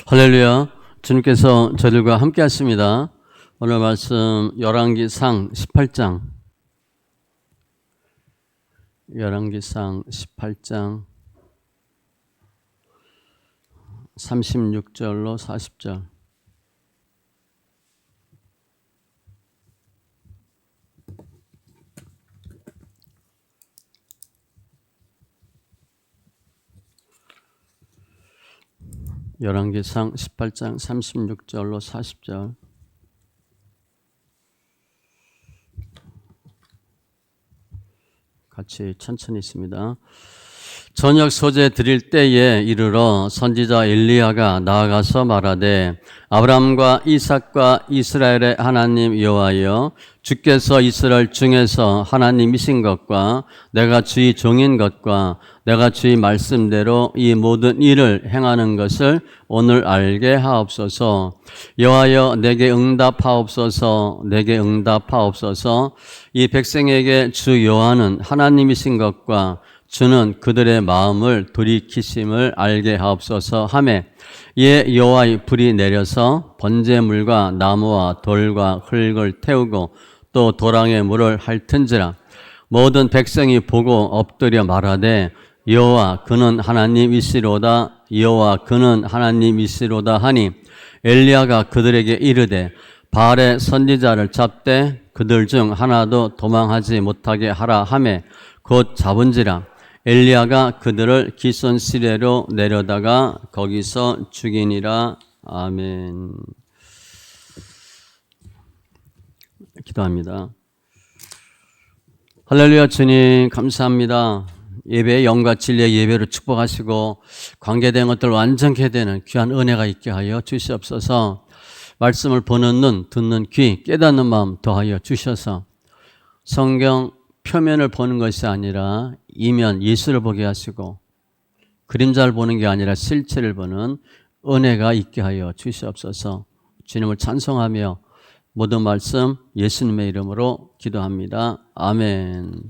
할렐루야. 주님께서 저들과 함께 하십니다. 오늘 말씀 열왕기상 18장 36절로 40절. 열왕기상 18장 36절로 40절. 같이 천천히 있습니다. 저녁 소재 드릴 때에 이르러 선지자 엘리야가 나아가서 말하되 아브라함과 이삭과 이스라엘의 하나님 여호와여, 주께서 이스라엘 중에서 하나님이신 것과 내가 주의 종인 것과 내가 주의 말씀대로 이 모든 일을 행하는 것을 오늘 알게 하옵소서. 여호와여, 내게 응답하옵소서. 내게 응답하옵소서. 이 백성에게 주 여호와는 하나님이신 것과 주는 그들의 마음을 돌이키심을 알게 하옵소서 하매, 이에 여호와의 불이 내려서 번제물과 나무와 돌과 흙을 태우고 또 도랑에 물을 핥은지라. 모든 백성이 보고 엎드려 말하되 여호와 그는 하나님이시로다, 여호와 그는 하나님이시로다 하니, 엘리야가 그들에게 이르되 바알의 선지자를 잡되 그들 중 하나도 도망하지 못하게 하라 하매 곧 잡은지라. 엘리야가 그들을 기손 시내로 내려다가 거기서 죽이니라. 아멘. 기도합니다. 할렐루야. 주님 감사합니다. 예배의 영과 진리의 예배로 축복하시고 관계된 것들 완전케 되는 귀한 은혜가 있게 하여 주시옵소서. 말씀을 보는 눈, 듣는 귀, 깨닫는 마음 더하여 주셔서 성경 표면을 보는 것이 아니라 이면 예수를 보게 하시고 그림자를 보는 게 아니라 실체를 보는 은혜가 있게 하여 주시옵소서. 주님을 찬송하며 모든 말씀 예수님의 이름으로 기도합니다. 아멘.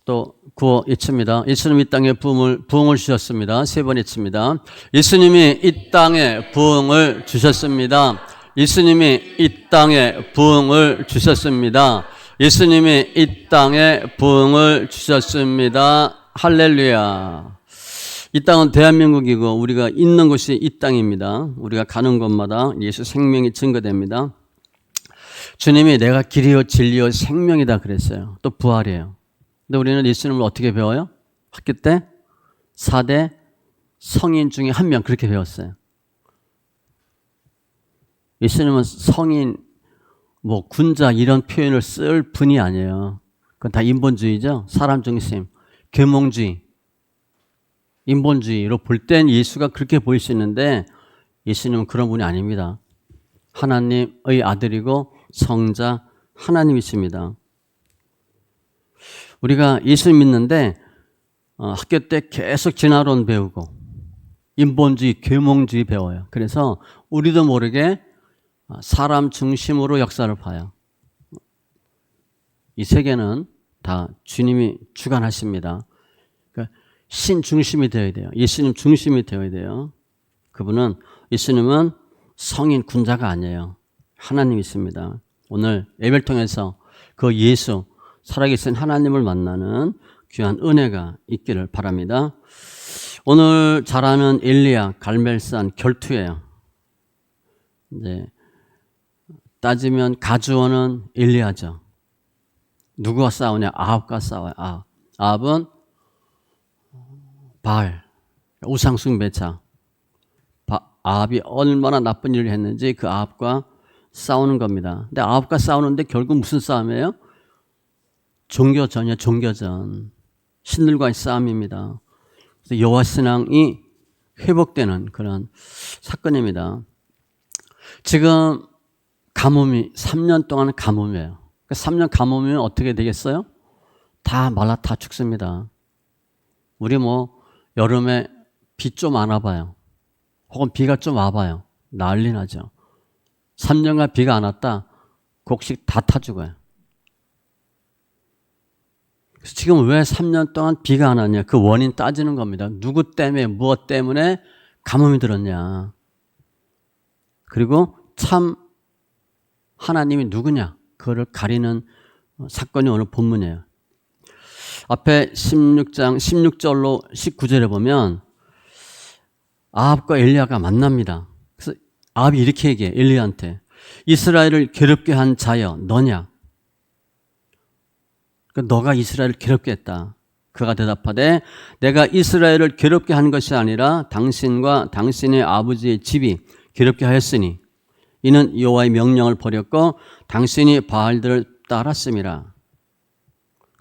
또 구호 외칩니다. 예수님이 이 땅에 부흥을 주셨습니다. 세 번 외칩니다. 예수님이 이 땅에 부흥을 주셨습니다. 예수님이 이 땅에 부흥을 주셨습니다. 예수님이 이 땅에 부흥을 주셨습니다. 할렐루야. 이 땅은 대한민국이고 우리가 있는 곳이 이 땅입니다. 우리가 가는 곳마다 예수 생명이 증거됩니다. 주님이 내가 길이요 진리요 생명이다 그랬어요. 또 부활이에요. 근데 우리는 예수님을 어떻게 배워요? 학교 때 4대 성인 중에 한 명 그렇게 배웠어요. 예수님은 성인, 군자 이런 표현을 쓸 분이 아니에요. 그건 다 인본주의죠. 사람 중심, 계몽주의, 인본주의로 볼 땐 예수가 그렇게 보일 수 있는데 예수님은 그런 분이 아닙니다. 하나님의 아들이고 성자 하나님이십니다. 우리가 예수 믿는데 학교 때 계속 진화론 배우고 인본주의, 계몽주의 배워요. 그래서 우리도 모르게 사람 중심으로 역사를 봐요. 이 세계는 다 주님이 주관하십니다. 그러니까 신 중심이 되어야 돼요. 예수님 중심이 되어야 돼요. 예수님은 성인 군자가 아니에요. 하나님이십니다. 오늘 예배를 통해서 그 예수, 살아계신 하나님을 만나는 귀한 은혜가 있기를 바랍니다. 오늘 잘 아는 엘리야, 갈멜산 결투예요. 이제 따지면 가주원은 엘리야죠. 누구와 싸우냐? 아합과 싸워요. 아합은 바알, 우상숭배자. 아합이 얼마나 나쁜 일을 했는지 그 아합과 싸우는 겁니다. 근데 아합과 싸우는데 결국 무슨 싸움이에요? 종교전이요, 종교전. 신들과의 싸움입니다. 그래서 여호와 신앙이 회복되는 그런 사건입니다. 지금 가뭄이 3년 동안 가뭄이에요. 3년 가뭄이면 어떻게 되겠어요? 다 말라 다 죽습니다. 우리 여름에 비 좀 안 와봐요. 혹은 비가 좀 와봐요. 난리 나죠. 3년간 비가 안 왔다. 곡식 다 타 죽어요. 그래서 지금 왜 3년 동안 비가 안 왔냐? 그 원인 따지는 겁니다. 누구 때문에, 무엇 때문에 가뭄이 들었냐. 그리고 참 하나님이 누구냐. 그거를 가리는 사건이 오늘 본문이에요. 앞에 16장 16절로 19절에 보면 아합과 엘리야가 만납니다. 그래서 아합이 이렇게 얘기해. 엘리야한테. 이스라엘을 괴롭게 한 자여 너냐. 그러니까 너가 이스라엘을 괴롭게 했다. 그가 대답하되 내가 이스라엘을 괴롭게 한 것이 아니라 당신과 당신의 아버지의 집이 괴롭게 하였으니 이는 여호와의 명령을 버렸고 당신이 바알들을 따랐음이라.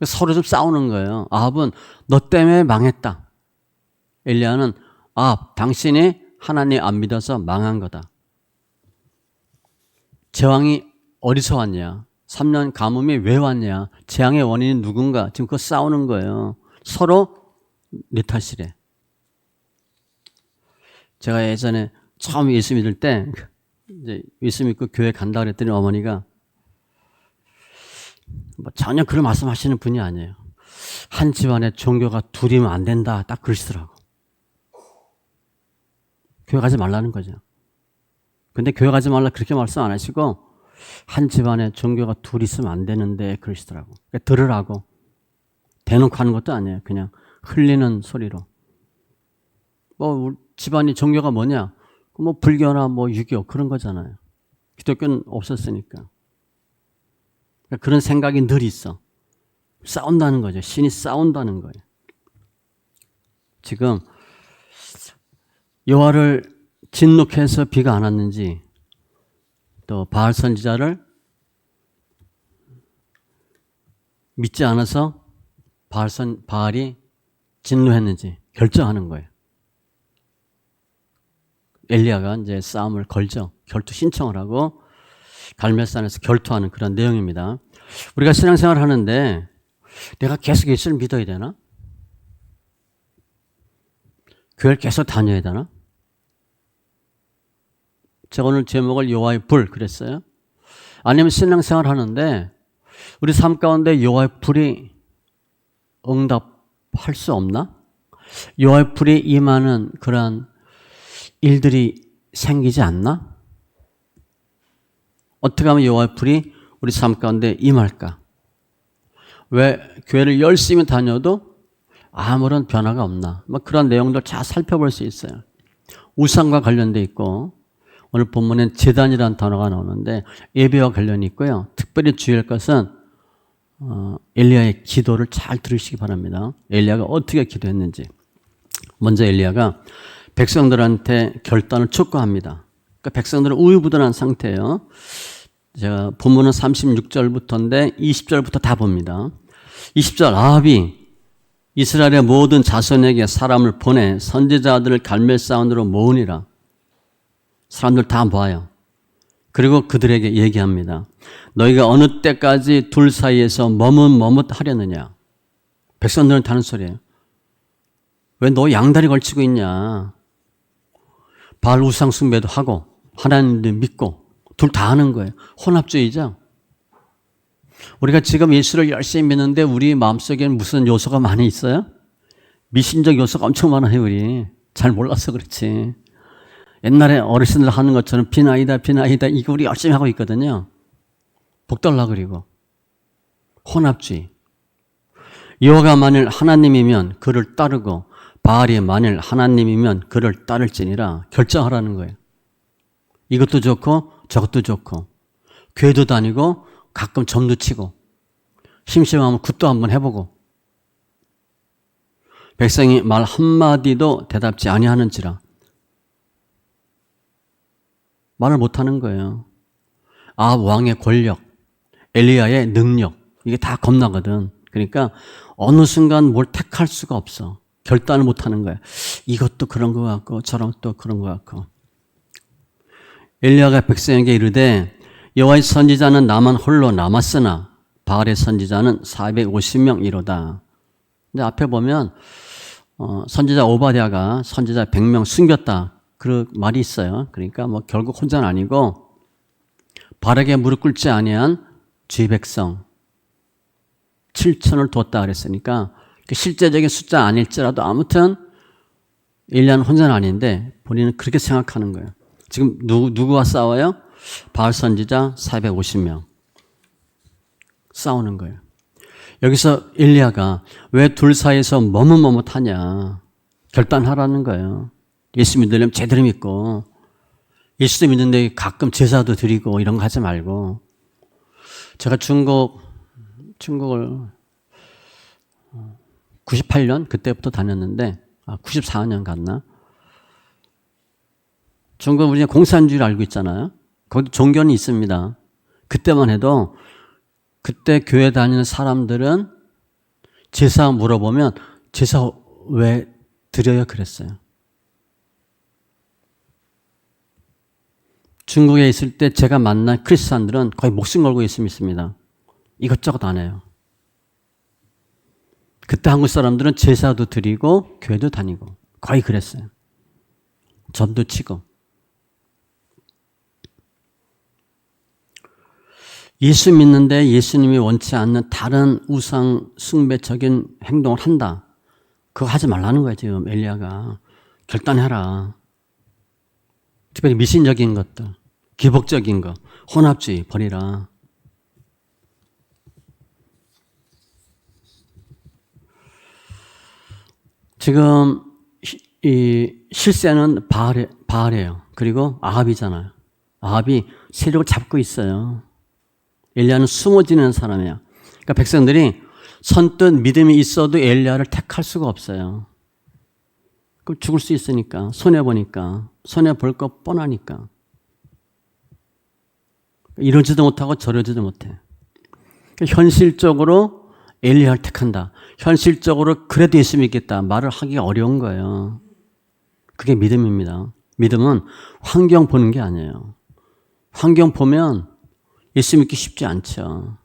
서로 좀 싸우는 거예요. 아합은 너 때문에 망했다. 엘리야는 아합 당신이 하나님 안 믿어서 망한 거다. 재앙이 어디서 왔냐? 3년 가뭄이 왜 왔냐? 재앙의 원인이 누군가? 지금 그거 싸우는 거예요. 서로 내 탓이래. 제가 예전에 처음 예수 믿을 때 이제 예수 믿고 교회 간다 그랬더니 어머니가 뭐 전혀 그런 말씀하시는 분이 아니에요. 한 집안에 종교가 둘이면 안 된다. 딱 그러시더라고. 교회 가지 말라는 거죠. 근데 교회 가지 말라 그렇게 말씀 안 하시고 한 집안에 종교가 둘 있으면 안 되는데 그러시더라고. 그러니까 들으라고. 대놓고 하는 것도 아니에요. 그냥 흘리는 소리로. 뭐 집안이 종교가 뭐냐? 뭐 불교나 뭐 유교 그런 거잖아요. 기독교는 없었으니까. 그러니까 그런 생각이 늘 있어. 싸운다는 거죠. 신이 싸운다는 거예요. 지금 여호와를 진노케 해서 비가 안 왔는지 또 바알 선지자를 믿지 않아서 바알이 진노했는지 결정하는 거예요. 엘리야가 이제 싸움을 걸죠. 결투 신청을 하고 갈멜산에서 결투하는 그런 내용입니다. 우리가 신앙생활을 하는데 내가 계속 예수를 믿어야 되나? 교회를 계속 다녀야 되나? 제가 오늘 제목을 여호와의 불 그랬어요. 아니면 신앙생활을 하는데 우리 삶 가운데 여호와의 불이 응답할 수 없나? 여호와의 불이 임하는 그러한 일들이 생기지 않나? 어떻게 하면 여호와의 불이 우리 삶 가운데 임할까? 왜 교회를 열심히 다녀도 아무런 변화가 없나? 뭐 그런 내용들 잘 살펴볼 수 있어요. 우상과 관련돼 있고 오늘 본문엔 제단이라는 단어가 나오는데 예배와 관련이 있고요. 특별히 주의할 것은 엘리야의 기도를 잘 들으시기 바랍니다. 엘리야가 어떻게 기도했는지. 먼저 엘리야가 백성들한테 결단을 촉구합니다. 그러니까 백성들은 우유부단한 상태예요. 제가 본문은 36절부터인데 20절부터 다 봅니다. 20절 아합이 이스라엘의 모든 자손에게 사람을 보내 선지자들을 갈멜사원으로 모으니라. 사람들 다 모아요. 그리고 그들에게 얘기합니다. 너희가 어느 때까지 둘 사이에서 머뭇머뭇하려느냐. 백성들은 다는 소리예요. 왜 너 양다리 걸치고 있냐. 바알 우상 숭배도 하고 하나님도 믿고 둘 다 하는 거예요. 혼합주의죠. 우리가 지금 예수를 열심히 믿는데 우리 마음속에는 무슨 요소가 많이 있어요? 미신적 요소가 엄청 많아요. 우리 잘 몰라서 그렇지. 옛날에 어르신들 하는 것처럼 비나이다 이거 우리 열심히 하고 있거든요. 복달라 그리고 혼합주의. 여호와가 만일 하나님이면 그를 따르고 바알이 만일 하나님이면 그를 따를지니라 결정하라는 거예요. 이것도 좋고 저것도 좋고 교회도 다니고 가끔 점도 치고 심심하면 굿도 한번 해보고 백성이 말 한마디도 대답지 아니하는지라 말을 못하는 거예요. 아합 왕의 권력, 엘리야의 능력 이게 다 겁나거든. 그러니까 어느 순간 뭘 택할 수가 없어. 결단을 못하는 거야. 이것도 그런 것 같고 저런 것도 그런 것 같고. 엘리야가 백성에게 이르되 여호와의 선지자는 나만 홀로 남았으나 바알의 선지자는 450명이로다. 근데 앞에 보면 선지자 오바댜가 선지자 100명 숨겼다. 그 말이 있어요. 그러니까 뭐 결국 혼자는 아니고 바르게 무릎 꿇지 아니한 주의 백성 7천을 뒀다 그랬으니까 실제적인 숫자 아닐지라도 아무튼 엘리야는 혼자는 아닌데 본인은 그렇게 생각하는 거예요. 지금 누구와 싸워요? 바알 선지자 450명. 싸우는 거예요. 여기서 엘리야가 왜 둘 사이에서 머뭇머뭇하냐. 결단하라는 거예요. 예수 믿으려면 제대로 믿고, 예수도 믿는데 가끔 제사도 드리고 이런 거 하지 말고. 제가 중국을 98년 그때부터 다녔는데 94년 갔나? 중국은 우리가 공산주의를 알고 있잖아요. 거기 종교는 있습니다. 그때만 해도 그때 교회 다니는 사람들은 제사 물어보면 제사 왜 드려요? 그랬어요. 중국에 있을 때 제가 만난 크리스찬들은 거의 목숨 걸고 예수 믿습니다. 이것저것 안 해요. 그때 한국 사람들은 제사도 드리고 교회도 다니고 거의 그랬어요. 점도 치고. 예수 믿는데 예수님이 원치 않는 다른 우상 숭배적인 행동을 한다. 그거 하지 말라는 거예요. 지금 엘리야가. 결단해라. 특별히 미신적인 것들, 기복적인 거, 혼합주의 버리라. 지금 이 실세는 바알이에요. 그리고 아합이잖아요. 아합이 세력을 잡고 있어요. 엘리야는 숨어 지내는 사람이야. 그러니까 백성들이 선뜻 믿음이 있어도 엘리야를 택할 수가 없어요. 그럼 죽을 수 있으니까, 손해보니까, 손해볼 거 뻔하니까. 이러지도 못하고 저러지도 못해. 현실적으로 엘리야를 택한다. 현실적으로 그래도 예수 믿겠다. 말을 하기가 어려운 거예요. 그게 믿음입니다. 믿음은 환경 보는 게 아니에요. 환경 보면 예수 믿기 쉽지 않죠.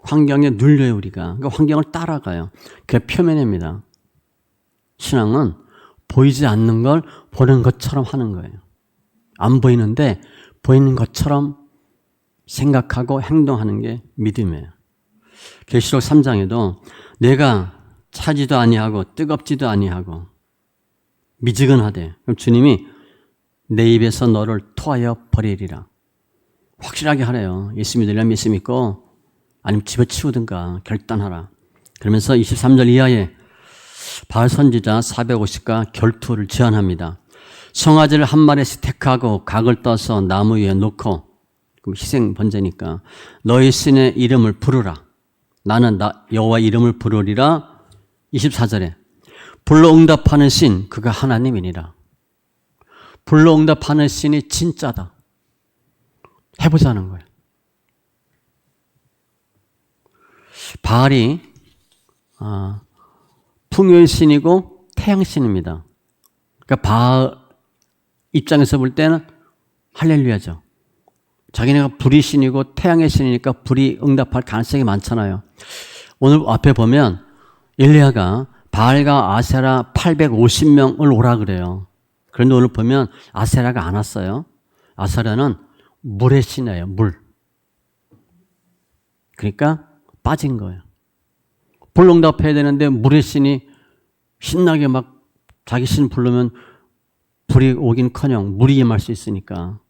환경에 눌려요, 우리가. 그러니까 환경을 따라가요. 그게 표면입니다. 신앙은 보이지 않는 걸 보는 것처럼 하는 거예요. 안 보이는데 보이는 것처럼 생각하고 행동하는 게 믿음이에요. 계시록 3장에도 내가 차지도 아니하고 뜨겁지도 아니하고 미지근하되, 그럼 주님이 내 입에서 너를 토하여 버리리라. 확실하게 하래요. 예수 믿으려면 예수 믿고 아니면 집어치우든가 결단하라. 그러면서 23절 이하에 바알 선지자 450가 결투를 제안합니다. 송아지를 한 마리씩 택하고 각을 떠서 나무 위에 놓고, 그럼 희생 번제니까 너희 신의 이름을 부르라. 나는 여호와 이름을 부르리라. 24절에 불러 응답하는 신 그가 하나님이니라. 불러 응답하는 신이 진짜다. 해보자는 거예요. 바알이 풍요의 신이고 태양 신입니다. 그러니까 바알 입장에서 볼 때는 할렐루야죠. 자기네가 불의 신이고 태양의 신이니까 불이 응답할 가능성이 많잖아요. 오늘 앞에 보면 엘리야가 바알과 아세라 850명을 오라 그래요. 그런데 오늘 보면 아세라가 안 왔어요. 아세라는 물의 신이에요. 물. 그러니까 빠진 거예요. 불응답해야 되는데 물의 신이 신나게 막 자기 신 부르면 불이 오긴커녕 물이 임할 수 있으니까.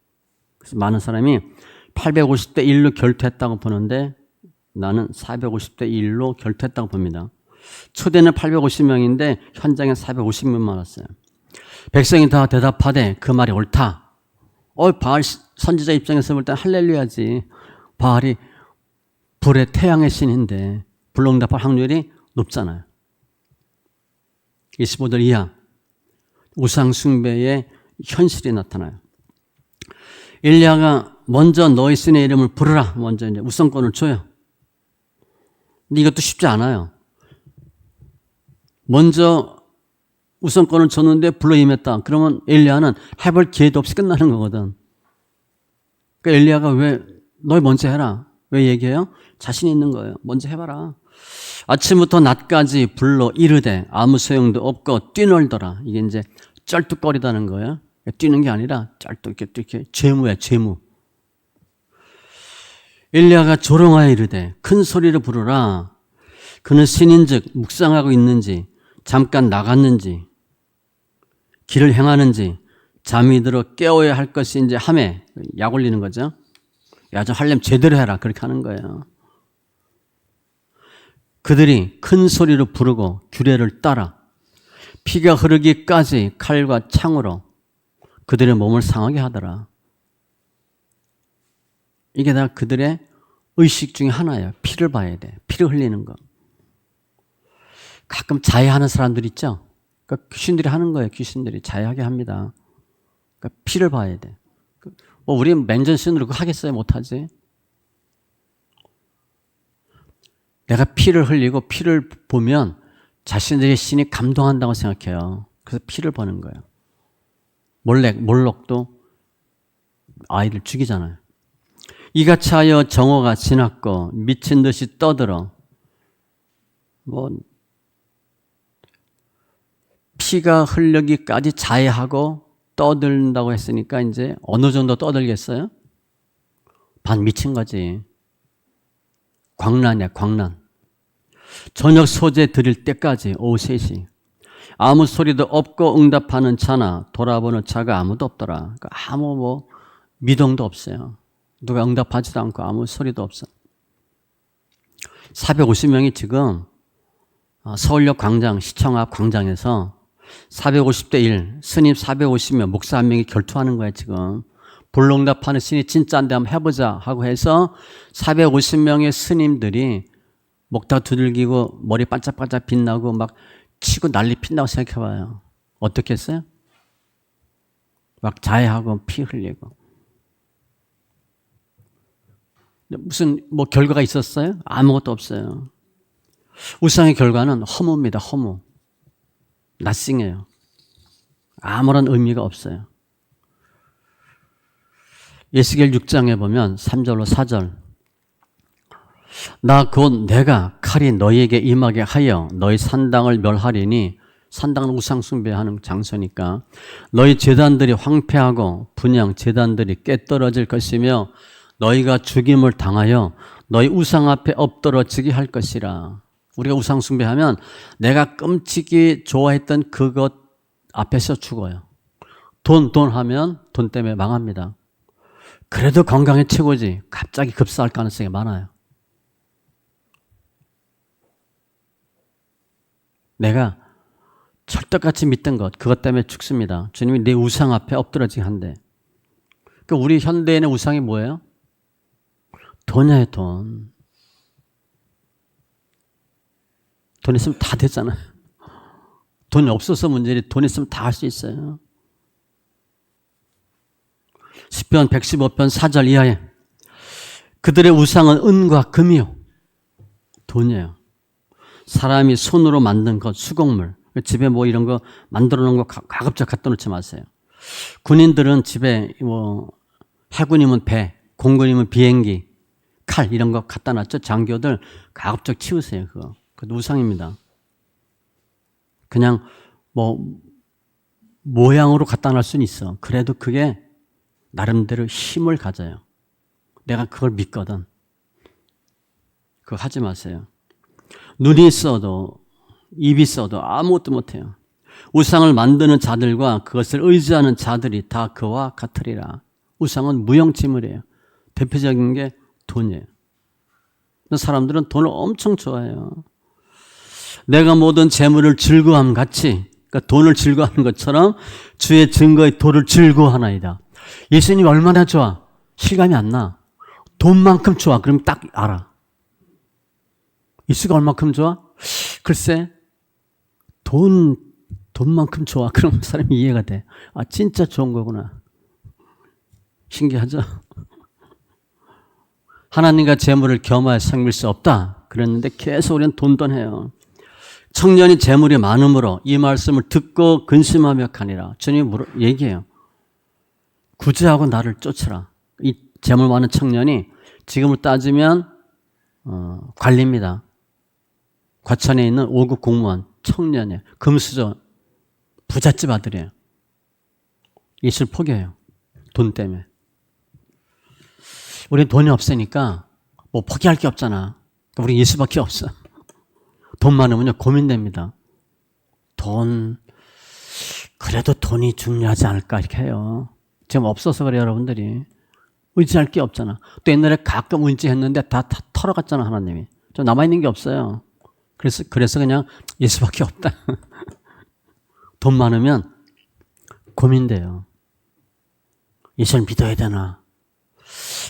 그래서 많은 사람이 850대 1로 결투했다고 보는데 나는 450대 1로 결투했다고 봅니다. 초대는 850명인데 현장에 450명만 왔어요. 백성이 다 대답하되 그 말이 옳다. 바알 선지자 입장에서 볼 때 할렐루야지. 바알이 불의 태양의 신인데 불응답할 확률이 높잖아요. 25절 이하 우상 숭배의 현실이 나타나요. 엘리야가 먼저 너희 신의 이름을 부르라. 먼저 이제 우선권을 줘요. 근데 이것도 쉽지 않아요. 먼저 우선권을 줬는데 불러 임했다. 그러면 엘리야는 해볼 기회도 없이 끝나는 거거든. 그러니까 엘리야가 왜 너희 먼저 해라. 왜 얘기해요? 자신 있는 거예요. 먼저 해봐라. 아침부터 낮까지 불러 이르되 아무 소용도 없고 뛰놀더라. 이게 이제 쩔뚝거리다는 거예요. 뛰는 게 아니라 쩔뚝 이렇게 죄무야, 죄무. 엘리야가 조롱하여 이르되 큰 소리로 부르라. 그는 신인즉 묵상하고 있는지, 잠깐 나갔는지, 길을 행하는지, 잠이 들어 깨워야 할 것인지 하매 약 올리는 거죠. 야, 좀 하려면 제대로 해라. 그렇게 하는 거예요. 그들이 큰 소리로 부르고 규례를 따라 피가 흐르기까지 칼과 창으로 그들의 몸을 상하게 하더라. 이게 다 그들의 의식 중에 하나예요. 피를 봐야 돼. 피를 흘리는 거. 가끔 자해하는 사람들 있죠? 그러니까 귀신들이 하는 거예요. 귀신들이 자해하게 합니다. 그러니까 피를 봐야 돼. 우리 맨전신으로 그거 하겠어요? 못하지? 내가 피를 흘리고 피를 보면 자신들의 신이 감동한다고 생각해요. 그래서 피를 보는 거예요. 몰록도 아이를 죽이잖아요. 이같이 하여 정오가 지났고 미친 듯이 떠들어 피가 흘러기까지 자해하고 떠든다고 했으니까 이제 어느 정도 떠들겠어요? 반 미친 거지. 광란이야, 광란. 저녁 소재 드릴 때까지 오후 3시. 아무 소리도 없고 응답하는 자나 돌아보는 자가 아무도 없더라. 그러니까 아무 미동도 없어요. 누가 응답하지도 않고 아무 소리도 없어. 450명이 지금 서울역 광장, 시청 앞 광장에서 450대 1, 스님 450명, 목사 1명이 결투하는 거예요, 지금. 불응답하는 신이 진짜인데 한번 해보자 하고 해서 450명의 스님들이 목다 두들기고 머리 반짝반짝 빛나고 막 치고 난리 핀다고 생각해봐요. 어떻게 했어요? 막 자해하고 피 흘리고. 무슨 결과가 있었어요? 아무것도 없어요. 우상의 결과는 허무입니다. 허무. 낯싱해요. 아무런 의미가 없어요. 에스겔 6장에 보면 3절로 4절 나 곧 내가 칼이 너희에게 임하게 하여 너희 산당을 멸하리니 산당은 우상 숭배하는 장소니까 너희 제단들이 황폐하고 분향 제단들이 깨떨어질 것이며 너희가 죽임을 당하여 너희 우상 앞에 엎드러지게 할 것이라. 우리가 우상 숭배하면 내가 끔찍이 좋아했던 그것 앞에서 죽어요. 돈 하면 돈 때문에 망합니다. 그래도 건강이 최고지. 갑자기 급사할 가능성이 많아요. 내가 철떡같이 믿던 것, 그것 때문에 죽습니다. 주님이 내 우상 앞에 엎드러지게 한대. 그러니까 우리 현대인의 우상이 뭐예요? 돈이에요, 돈. 돈 있으면 다 되잖아요. 돈이 없어서 문제지 돈 있으면 다 할 수 있어요. 시편 115편 4절 이하에 그들의 우상은 은과 금이요. 돈이에요. 사람이 손으로 만든 것, 수곡물. 집에 이런 거 만들어 놓은 거 가급적 갖다 놓지 마세요. 군인들은 집에 해군이면 배, 공군이면 비행기, 칼 이런 거 갖다 놨죠. 장교들 가급적 치우세요. 그거 우상입니다. 그냥 모양으로 갖다 놨을 수는 있어. 그래도 그게 나름대로 힘을 가져요. 내가 그걸 믿거든. 그거 하지 마세요. 눈이 있어도 입이 있어도 아무것도 못해요. 우상을 만드는 자들과 그것을 의지하는 자들이 다 그와 같으리라. 우상은 무용지물이에요. 대표적인 게 돈이에요. 사람들은 돈을 엄청 좋아해요. 내가 모든 재물을 즐거함 같이, 그러니까 돈을 즐거워하는 것처럼 주의 증거의 도를 즐거워하나이다. 예수님이 얼마나 좋아? 실감이 안 나. 돈만큼 좋아. 그럼 딱 알아. 예수가 얼마큼 좋아? 글쎄, 돈만큼 좋아. 그럼 사람이 이해가 돼. 아, 진짜 좋은 거구나. 신기하죠? 하나님과 재물을 겸하여 섬길 수 없다. 그랬는데 계속 우리는 돈해요. 청년이 재물이 많음으로 이 말씀을 듣고 근심하며 가니라. 주님이 얘기해요. 구제하고 나를 쫓으라. 이 재물 많은 청년이 지금을 따지면 관리입니다. 과천에 있는 5급 공무원 청년이에요. 금수저 부잣집 아들이에요. 예수를 포기해요. 돈 때문에. 우리는 돈이 없으니까 포기할 게 없잖아. 우리 예수밖에 없어. 돈 많으면요, 고민됩니다. 그래도 돈이 중요하지 않을까, 이렇게 해요. 지금 없어서 그래요, 여러분들이. 의지할 게 없잖아. 또 옛날에 가끔 의지했는데 다 털어갔잖아, 하나님이. 좀 남아있는 게 없어요. 그래서 그냥 예수밖에 없다. 돈 많으면 고민돼요. 예수를 믿어야 되나?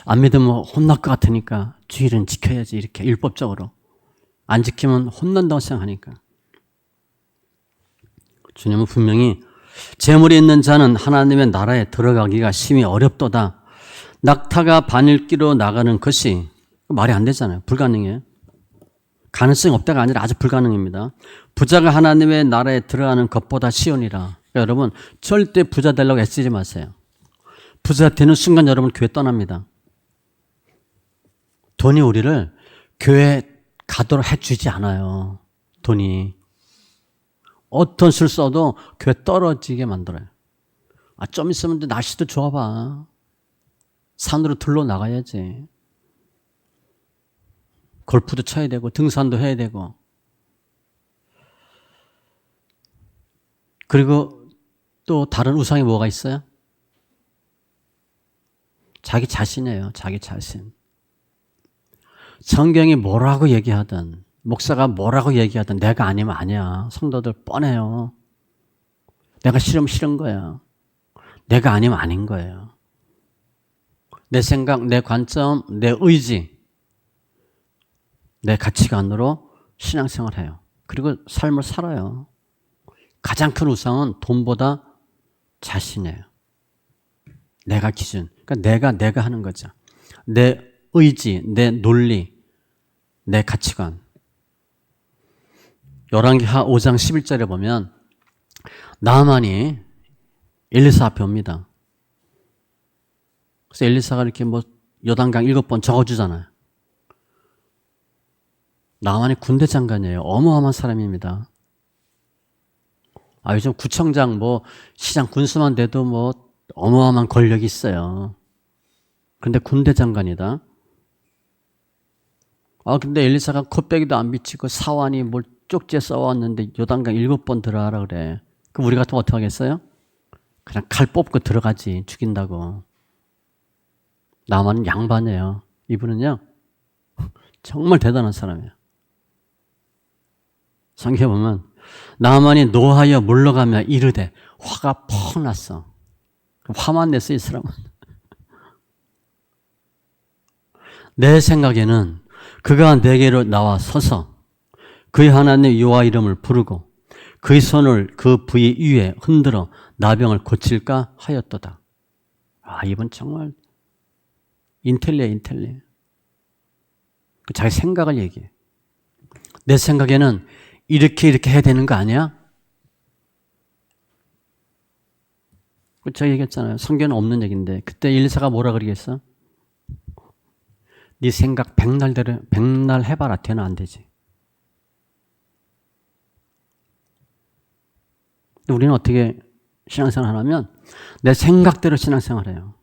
안 믿으면 혼날 것 같으니까 주일은 지켜야지, 이렇게 율법적으로. 안 지키면 혼난다고 생각하니까. 주님은 분명히 재물이 있는 자는 하나님의 나라에 들어가기가 심히 어렵도다. 낙타가 바늘기로 나가는 것이 말이 안 되잖아요. 불가능해요. 가능성이 없다가 아니라 아주 불가능합니다. 부자가 하나님의 나라에 들어가는 것보다 쉬우니라. 그러니까 여러분 절대 부자 되려고 애쓰지 마세요. 부자 되는 순간 여러분 교회 떠납니다. 돈이 우리를 교회 가도록 해주지 않아요. 돈이. 어떤 술 써도 교회 떨어지게 만들어요. 좀 있으면 날씨도 좋아봐. 산으로 들러 나가야지. 골프도 쳐야 되고 등산도 해야 되고. 그리고 또 다른 우상이 뭐가 있어요? 자기 자신이에요. 자기 자신. 성경이 뭐라고 얘기하든 목사가 뭐라고 얘기하든 내가 아니면 아니야. 성도들 뻔해요. 내가 싫으면 싫은 거야. 내가 아니면 아닌 거예요. 내 생각, 내 관점, 내 의지, 내 가치관으로 신앙생활을 해요. 그리고 삶을 살아요. 가장 큰 우상은 돈보다 자신이에요. 내가 기준. 그러니까 내가 하는 거죠. 내 의지, 내 논리, 내 가치관. 열왕기하 5장 11절에 보면 나아만이 엘리사 앞에 옵니다. 그래서 엘리사가 이렇게 요단강 7번 적어주잖아요. 나아만이 군대 장관이에요. 어마어마한 사람입니다. 요즘 구청장 시장 군수만 돼도 어마어마한 권력이 있어요. 그런데 군대 장관이다. 근데 엘리사가 콧배기도 안 비치고 사환이 쪽지에 써왔는데 요단강 7번 들어가라 그래. 그럼 우리 같으면 어떻게 하겠어요? 그냥 칼 뽑고 들어가지. 죽인다고. 나만은 양반이에요. 이분은요. 정말 대단한 사람이에요. 성경에 보면 나만이 노하여 물러가며 이르되 화가 펑 났어. 화만 냈어, 이 사람은. 내 생각에는 그가 내게로 나와 서서 그의 하나님 여호와 이름을 부르고 그의 손을 그 부위 위에 흔들어 나병을 고칠까 하였도다. 이분 정말 인텔리해. 자기 생각을 얘기해. 내 생각에는 이렇게 해야 되는 거 아니야? 제가 얘기했잖아요. 성경은 없는 얘기인데 그때 엘리사가 뭐라 그러겠어? 네 생각 백날 해봐라. 되는 안 되지. 우리는 어떻게 신앙생활 하냐면 내 생각대로 신앙생활해요.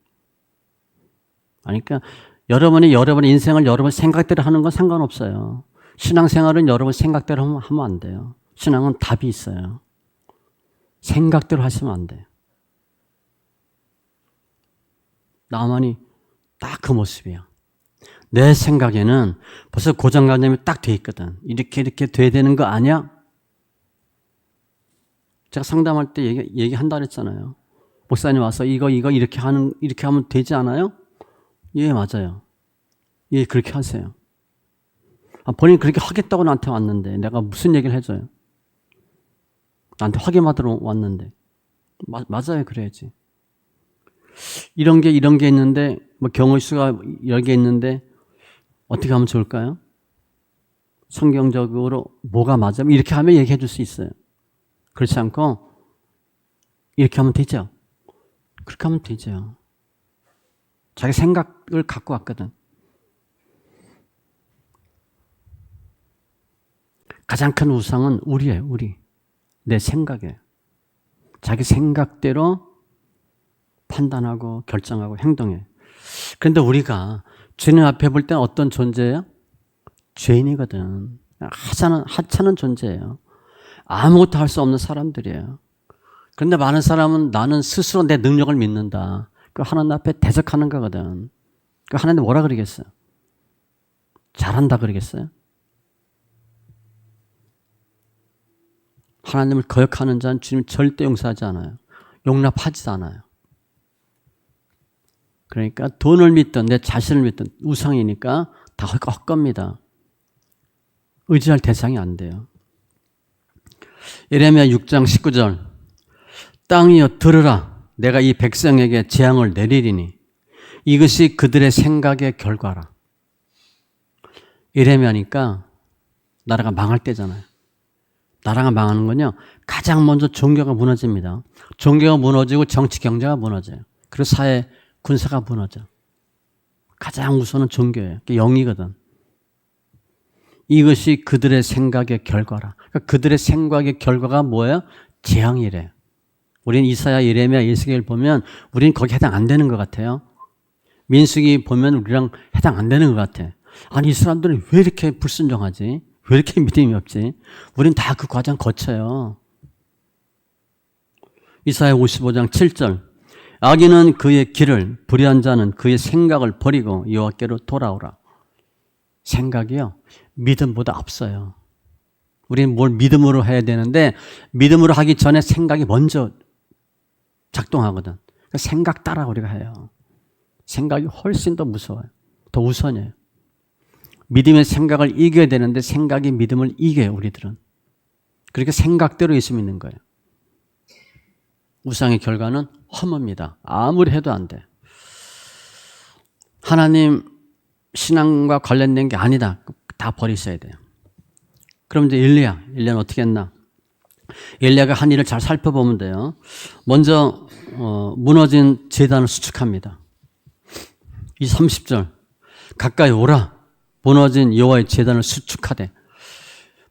그러니까 여러분의 인생을 여러분 생각대로 하는 건 상관없어요. 신앙생활은 여러분 생각대로 하면 안 돼요. 신앙은 답이 있어요. 생각대로 하시면 안 돼요. 나만이 딱 그 모습이야. 내 생각에는 벌써 고정관념이 딱 돼 있거든. 이렇게 돼야 되는 거 아니야? 제가 상담할 때 얘기한다 그랬잖아요. 목사님 와서 이거 이렇게 하면 되지 않아요? 예, 맞아요. 예, 그렇게 하세요. 본인이 그렇게 하겠다고 나한테 왔는데 내가 무슨 얘기를 해줘요? 나한테 확인받으러 왔는데. 맞아요, 그래야지. 이런 게 있는데 경우의 수가 여러 개 있는데 어떻게 하면 좋을까요? 성경적으로 뭐가 맞아요? 이렇게 하면 얘기해 줄 수 있어요. 그렇지 않고 이렇게 하면 되죠. 그렇게 하면 되죠. 자기 생각을 갖고 왔거든. 가장 큰 우상은 우리예요. 내 생각이에요. 자기 생각대로 판단하고 결정하고 행동해. 그런데 우리가 주님 앞에 볼 때는 어떤 존재예요? 죄인이거든. 하찮은 존재예요. 아무것도 할 수 없는 사람들이에요. 그런데 많은 사람은 나는 스스로 내 능력을 믿는다. 그 하나님 앞에 대적하는 거거든. 그 하나님 뭐라 그러겠어요? 잘한다 그러겠어요? 하나님을 거역하는 자는 주님 절대 용서하지 않아요. 용납하지도 않아요. 그러니까 돈을 믿든 내 자신을 믿든 우상이니까 다 헛겁니다. 의지할 대상이 안 돼요. 예레미야 6장 19절 땅이여 들으라 내가 이 백성에게 재앙을 내리리니 이것이 그들의 생각의 결과라. 예레미야니까 나라가 망할 때잖아요. 나라가 망하는 건요. 가장 먼저 종교가 무너집니다. 종교가 무너지고 정치 경제가 무너져요. 그리고 사회 군사가 무너져. 가장 우선은 종교예요. 영이거든. 이것이 그들의 생각의 결과라. 그러니까 그들의 생각의 결과가 뭐예요? 재앙이래요. 우리는 이사야, 예레미야, 에스겔 보면 우리는 거기 해당 안 되는 것 같아요. 민수기 보면 우리랑 해당 안 되는 것 같아. 아니 이 사람들은 왜 이렇게 불순종하지? 왜 이렇게 믿음이 없지? 우린 다 그 과정 거쳐요. 이사야 55장 7절 악인은 그의 길을 불의한 자는 그의 생각을 버리고 여호와께로 돌아오라. 생각이요. 믿음보다 앞서요. 우리는 뭘 믿음으로 해야 되는데 믿음으로 하기 전에 생각이 먼저 작동하거든. 그러니까 생각 따라 우리가 해요. 생각이 훨씬 더 무서워요. 더 우선이에요. 믿음의 생각을 이겨야 되는데 생각이 믿음을 이겨요. 우리들은. 그렇게 생각대로 예수 믿는 거예요. 우상의 결과는 험합니다. 아무리 해도 안 돼. 하나님 신앙과 관련된 게 아니다. 다 버리셔야 돼요. 그럼 이제 엘리야는 어떻게 했나? 엘리야가 한 일을 잘 살펴보면 돼요. 먼저 무너진 제단을 수축합니다. 이 30절 가까이 오라. 무너진 여호와의 제단을 수축하되.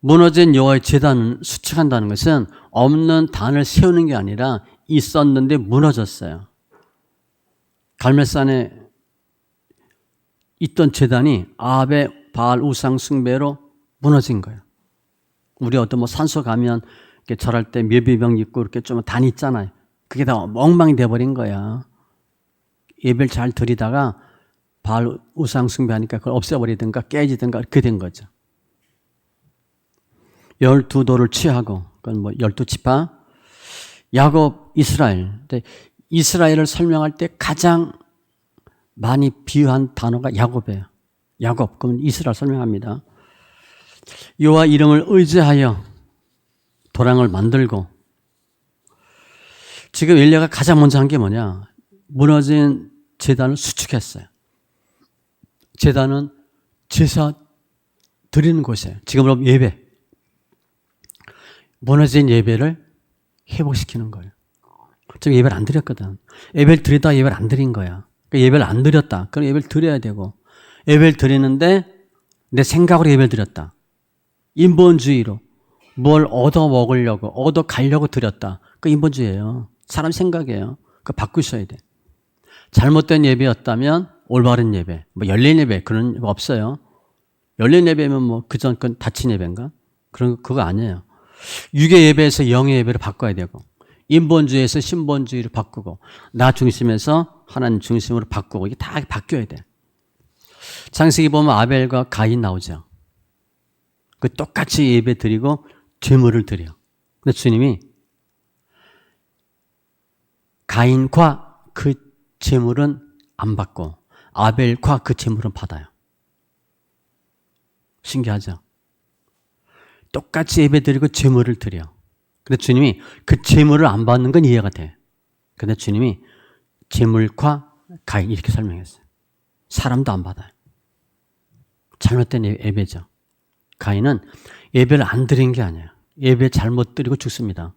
무너진 여호와의 제단을 수축한다는 것은 없는 단을 세우는 게 아니라 있었는데 무너졌어요. 갈멜산에 있던 제단이 아합의 바알 우상 숭배로 무너진 거예요. 우리 어떤 뭐 산소 가면 이렇게 절할 때 묘비병 입고 이렇게 좀 단 있잖아요. 그게 다 엉망이 돼버린 거야. 예배를 잘 드리다가 바알 우상 숭배하니까 그걸 없애버리든가 깨지든가 그렇게 된 거죠. 12도를 취하고 그건 뭐 12지파 야곱 이스라엘. 이스라엘을 설명할 때 가장 많이 비유한 단어가 야곱이에요. 야곱 그럼 이스라엘 설명합니다. 여호와 이름을 의지하여 도랑을 만들고 지금 엘리야가 가장 먼저 한 게 뭐냐? 무너진 제단을 수축했어요. 제단은 제사 드리는 곳이에요. 지금으로 예배. 무너진 예배를 회복시키는 거예요. 지금 예배를 안 드렸거든. 예배를 드리다 예배를 안 드린 거야. 그러니까 예배를 안 드렸다. 그럼 예배를 드려야 되고 예배를 드리는데 내 생각으로 예배를 드렸다. 인본주의로 뭘 얻어 먹으려고 얻어 가려고 드렸다. 그 인본주의예요. 사람 생각이에요. 그거 바꾸셔야 돼. 잘못된 예배였다면 올바른 예배, 뭐 열린 예배 그런 거 없어요. 열린 예배면 뭐 그전 건 닫힌 예배인가? 그거 아니에요. 육의 예배에서 영의 예배로 바꿔야 되고 인본주의에서 신본주의로 바꾸고 나 중심에서 하나님 중심으로 바꾸고 이게 다 바뀌어야 돼. 창세기 보면 아벨과 가인 나오죠. 그 똑같이 예배 드리고 제물을 드려. 근데 주님이 가인과 그 제물은 안 받고 아벨과 그 제물은 받아요. 신기하죠? 똑같이 예배 드리고 제물을 드려. 근데 주님이 그 제물을 안 받는 건 이해가 돼. 근데 주님이 제물과 가인 이렇게 설명했어요. 사람도 안 받아요. 잘못된 예배죠. 가인은 예배를 안 드린 게 아니에요. 예배 잘못 드리고 죽습니다.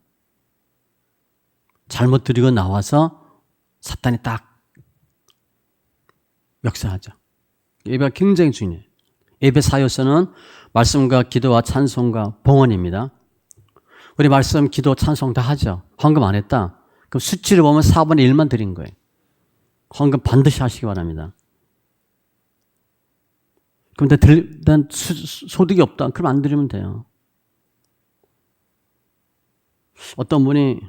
잘못 드리고 나와서 사탄이 딱 역사하죠. 예배가 굉장히 중요해요. 예배 사요서는 말씀과 기도와 찬송과 봉헌입니다. 우리 말씀, 기도, 찬송 다 하죠. 헌금 안 했다? 그럼 수치를 보면 4분의 1만 드린 거예요. 헌금 반드시 하시기 바랍니다. 그럼 난 소득이 없다. 그럼 안 드리면 돼요. 어떤 분이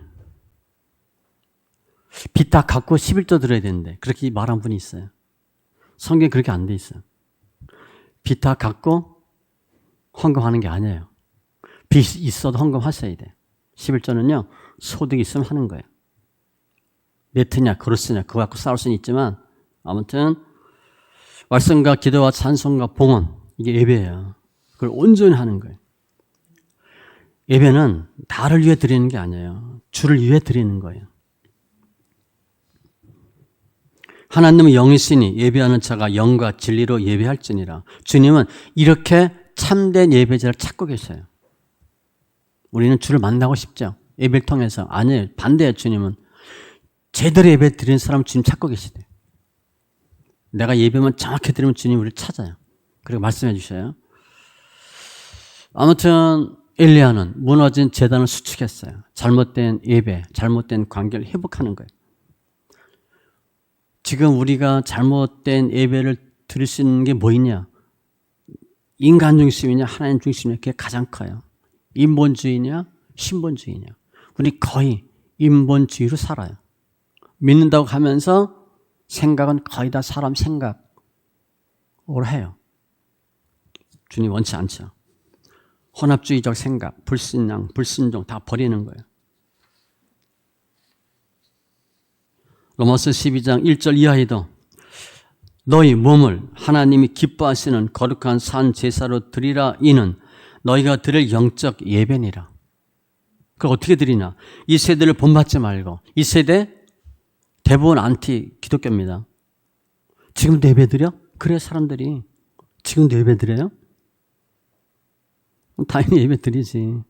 빚 다 갚고 11조 드려야 되는데 그렇게 말한 분이 있어요. 성경에 그렇게 안 돼 있어요. 빚 다 갚고 헌금하는 게 아니에요. 빚 있어도 헌금하셔야 돼. 11조는요. 소득이 있으면 하는 거예요. 네트냐 그로스냐 그거 갖고 싸울 수는 있지만 아무튼 말씀과 기도와 찬송과 봉헌 이게 예배예요. 그걸 온전히 하는 거예요. 예배는 나를 위해 드리는 게 아니에요. 주를 위해 드리는 거예요. 하나님은 영이시니 예배하는 자가 영과 진리로 예배할지니라. 주님은 이렇게 참된 예배자를 찾고 계셔요. 우리는 주를 만나고 싶죠. 예배를 통해서. 아니에요. 반대예요. 주님은. 제대로 예배 드리는 사람 주님 찾고 계시대요. 내가 예배만 정확히 드리면 주님 우리를 찾아요. 그리고 말씀해 주셔요. 아무튼 엘리야는 무너진 제단을 수축했어요. 잘못된 예배, 잘못된 관계를 회복하는 거예요. 지금 우리가 잘못된 예배를 드릴 수 있는 게 뭐 있냐? 인간 중심이냐 하나님 중심이냐 그게 가장 커요. 인본주의냐 신본주의냐. 우리 거의 인본주의로 살아요. 믿는다고 하면서 생각은 거의 다 사람 생각으로 해요. 주님 원치 않죠. 혼합주의적 생각, 불신앙, 불순종 다 버리는 거예요. 로마서 12장 1절 이하에도 너희 몸을 하나님이 기뻐하시는 거룩한 산 제사로 드리라 이는 너희가 드릴 영적 예배니라. 그걸 어떻게 드리냐? 이 세대를 본받지 말고 이 세대 대부분 안티 기독교입니다. 지금도 예배 드려? 그래 사람들이 지금도 예배 드려요? 당연히 예배 드리지.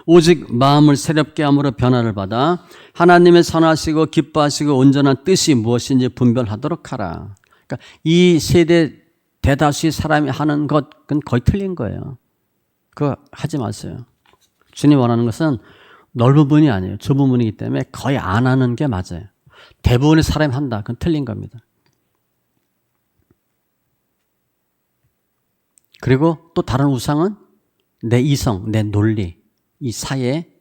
오직 마음을 새롭게 함으로 변화를 받아 하나님의 선하시고 기뻐하시고 온전한 뜻이 무엇인지 분별하도록 하라. 그러니까 이 세대 대다수의 사람이 하는 것은 거의 틀린 거예요. 그거 하지 마세요. 주님 원하는 것은 넓은 분이 아니에요. 좁은 분이기 때문에 거의 안 하는 게 맞아요. 대부분의 사람이 한다. 그건 틀린 겁니다. 그리고 또 다른 우상은 내 이성, 내 논리, 이 사회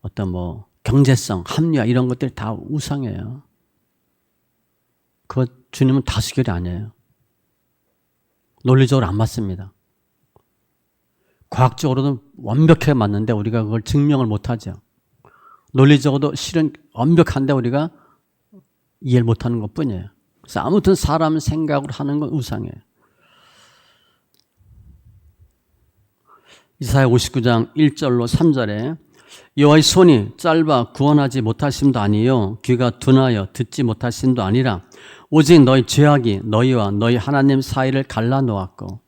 어떤 경제성, 합리화 이런 것들 다 우상이에요. 그거 주님은 다수결이 아니에요. 논리적으로 안 맞습니다. 과학적으로는 완벽하게 맞는데 우리가 그걸 증명을 못하죠. 논리적으로도 실은 완벽한데 우리가 이해를 못하는 것뿐이에요. 그래서 아무튼 사람 생각으로 하는 건 우상이에요. 이사야 59장 1절로 3절에 여호와의 손이 짧아 구원하지 못하심도 아니요 귀가 둔하여 듣지 못하심도 아니라 오직 너희 죄악이 너희와 너희 하나님 사이를 갈라놓았고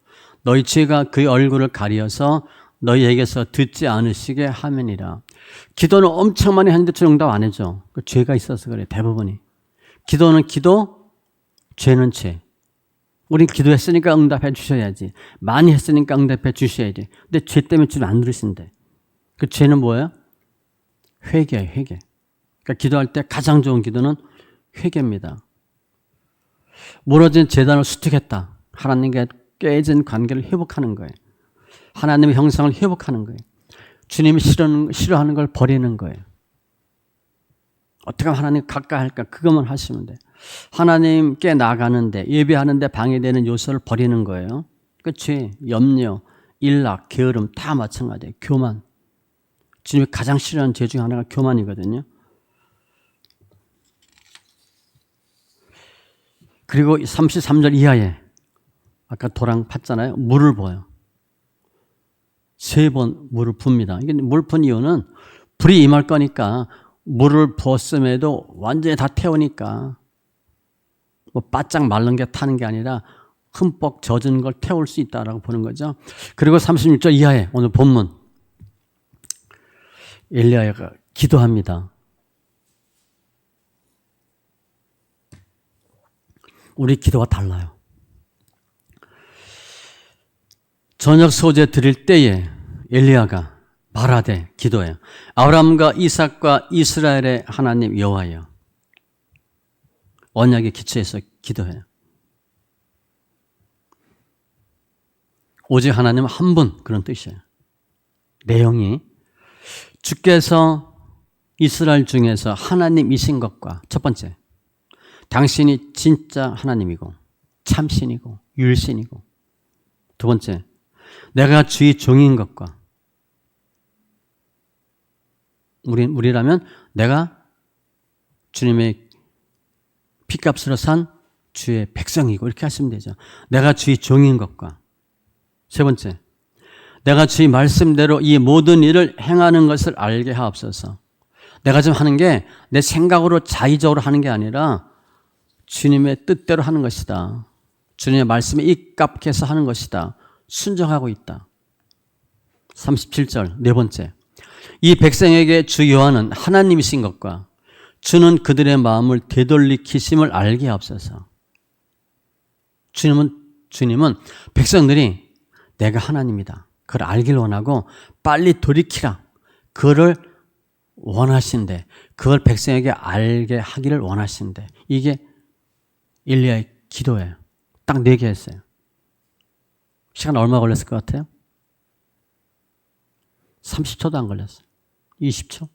너희 죄가 그의 얼굴을 가리어서 너희에게서 듣지 않으시게 함이니라. 기도는 엄청 많이 하는데 응답 안 해줘. 그 죄가 있어서 그래 대부분이. 기도는 기도, 죄는 죄. 우린 기도했으니까 응답해 주셔야지. 많이 했으니까 응답해 주셔야지. 근데 죄 때문에 주님 안 들으신대. 그 죄는 뭐예요? 회개예요, 회개. 그러니까 기도할 때 가장 좋은 기도는 회개입니다. 무너진 제단을 수축했다. 하나님과 깨진 관계를 회복하는 거예요. 하나님의 형상을 회복하는 거예요. 주님이 싫어하는 걸 버리는 거예요. 어떻게 하면 하나님 가까이 할까? 그것만 하시면 돼요. 하나님께 나가는데 예배하는데 방해되는 요소를 버리는 거예요. 그 죄, 염려, 일락, 게으름 다 마찬가지예요. 교만. 주님이 가장 싫어하는 죄 중에 하나가 교만이거든요. 그리고 33절 이하에 아까 도랑 팠잖아요. 물을 부어요. 3번 물을 붓니다. 이게 물 푼 이유는 불이 임할 거니까 물을 부었음에도 완전히 다 태우니까 바짝 마른 게 타는 게 아니라 흠뻑 젖은 걸 태울 수 있다라고 보는 거죠. 그리고 36절 이하에 오늘 본문 엘리야가 기도합니다. 우리 기도가 달라요. 저녁 소재 드릴 때에 엘리야가 말하되 기도해요. 아브라함과 이삭과 이스라엘의 하나님 여호와여. 언약의 기초에서 기도해요. 오직 하나님 한 분, 그런 뜻이에요. 내용이 주께서 이스라엘 중에서 하나님이신 것과, 첫 번째, 당신이 진짜 하나님이고 참신이고 율신이고, 두 번째, 내가 주의 종인 것과, 우리라면 내가 주님의 피값으로 산 주의 백성이고, 이렇게 하시면 되죠. 내가 주의 종인 것과, 세 번째, 내가 주의 말씀대로 이 모든 일을 행하는 것을 알게 하옵소서. 내가 지금 하는 게 내 생각으로 자의적으로 하는 게 아니라 주님의 뜻대로 하는 것이다. 주님의 말씀에 입각해서 하는 것이다. 순종하고 있다. 37절 네 번째, 이 백성에게 주 여호와는 하나님이신 것과 주는 그들의 마음을 되돌리키심을 알게 하옵소서. 주님은 백성들이 내가 하나님이다, 그걸 알기를 원하고 빨리 돌이키라, 그거를 원하신대. 그걸 백성에게 알게 하기를 원하신대. 이게 엘리야의 기도예요. 딱 4개 했어요. 시간 얼마 걸렸을 것 같아요? 30초도 안 걸렸어요. 20초?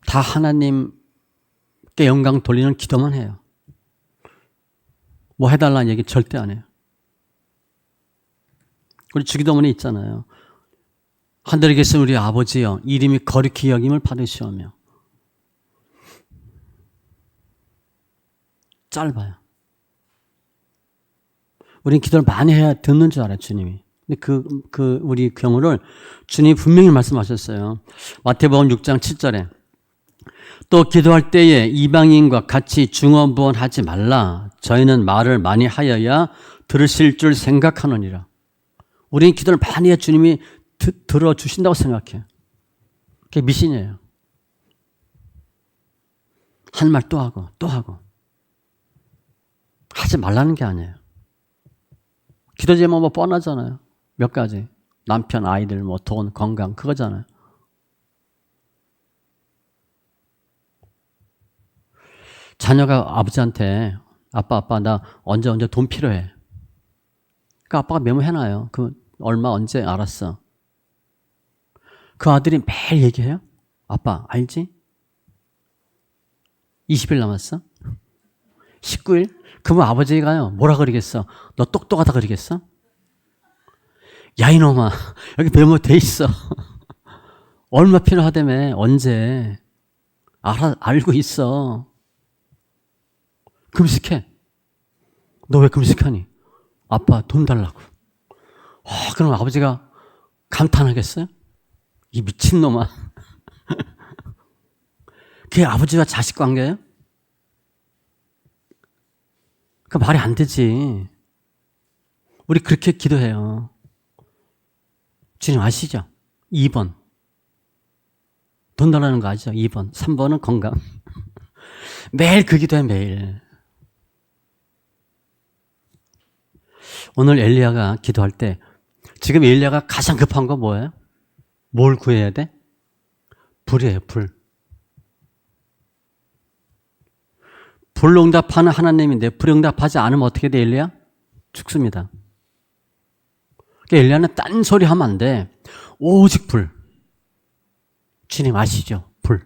다 하나님께 영광 돌리는 기도만 해요. 뭐 해달라는 얘기 절대 안 해요. 우리 주기도문에 있잖아요. 하늘에 계신 우리 아버지여, 이름이 거룩히 여김을 받으시오며. 짧아요. 우린 기도를 많이 해야 듣는 줄 알아요, 주님이. 근데 우리 경우를 주님이 분명히 말씀하셨어요. 마태복음 6장 7절에 또 기도할 때에 이방인과 같이 중언부언하지 말라. 저희는 말을 많이 하여야 들으실 줄 생각하느니라. 우리는 기도를 많이 해야 주님이 들어주신다고 생각해요. 그게 미신이에요. 한 말 또 하고 또 하고. 하지 말라는 게 아니에요. 기도 제목 뭐 뻔하잖아요. 몇 가지. 남편, 아이들, 뭐 돈, 건강, 그거잖아요. 자녀가 아버지한테 아빠 나 언제 돈 필요해. 그러니까 아빠가 메모해놔요. 그 얼마 언제 알았어. 그 아들이 매일 얘기해요. 아빠 알지? 20일 남았어? 19일? 그러면 아버지가요 뭐라 그러겠어? 너 똑똑하다 그러겠어? 야 이놈아, 여기 메모돼 있어. 얼마 필요하다며. 언제 알고 있어. 금식해. 너 왜 금식하니? 아빠 돈 달라고. 그럼 아버지가 감탄하겠어요? 이 미친놈아. 그게 아버지와 자식 관계예요? 그 말이 안 되지. 우리 그렇게 기도해요. 주님 아시죠? 2번. 돈 달라는 거 아시죠? 2번. 3번은 건강. 매일 그 기도해, 매일. 오늘 엘리야가 기도할 때 지금 엘리야가 가장 급한 거 뭐예요? 뭘 구해야 돼? 불이에요, 불. 불응답하는 하나님인데 불응답하지 않으면 어떻게 돼, 엘리야? 죽습니다. 그러니까 엘리야는 딴소리 하면 안 돼. 오직 불. 주님 아시죠? 불.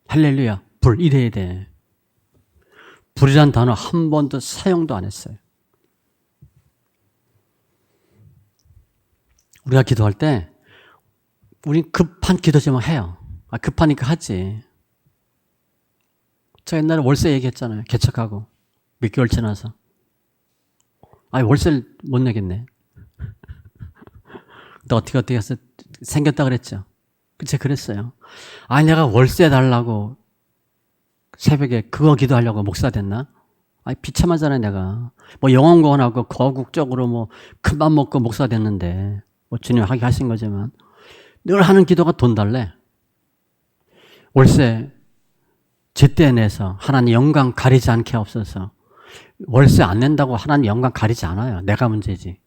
할렐루야. 불. 이래야 돼. 불이란 단어 한 번도 사용도 안 했어요. 우리가 기도할 때 우린 급한 기도 제목 해요. 급하니까 하지. 제가 옛날에 월세 얘기했잖아요. 개척하고 몇 개월 지나서. 월세를 못 내겠네. 또 어떻게 해서 생겼다 그랬죠. 제가 그랬어요. 내가 월세 달라고 새벽에 그거 기도하려고 목사 됐나? 비참하잖아요, 내가. 뭐 영혼구원하고 거국적으로 뭐 큰맘 먹고 목사 됐는데, 뭐 주님 하게 하신 거지만, 늘 하는 기도가 돈 달래. 월세 제때 내서 하나님 영광 가리지 않게 없어서. 월세 안 낸다고 하나님 영광 가리지 않아요. 내가 문제지.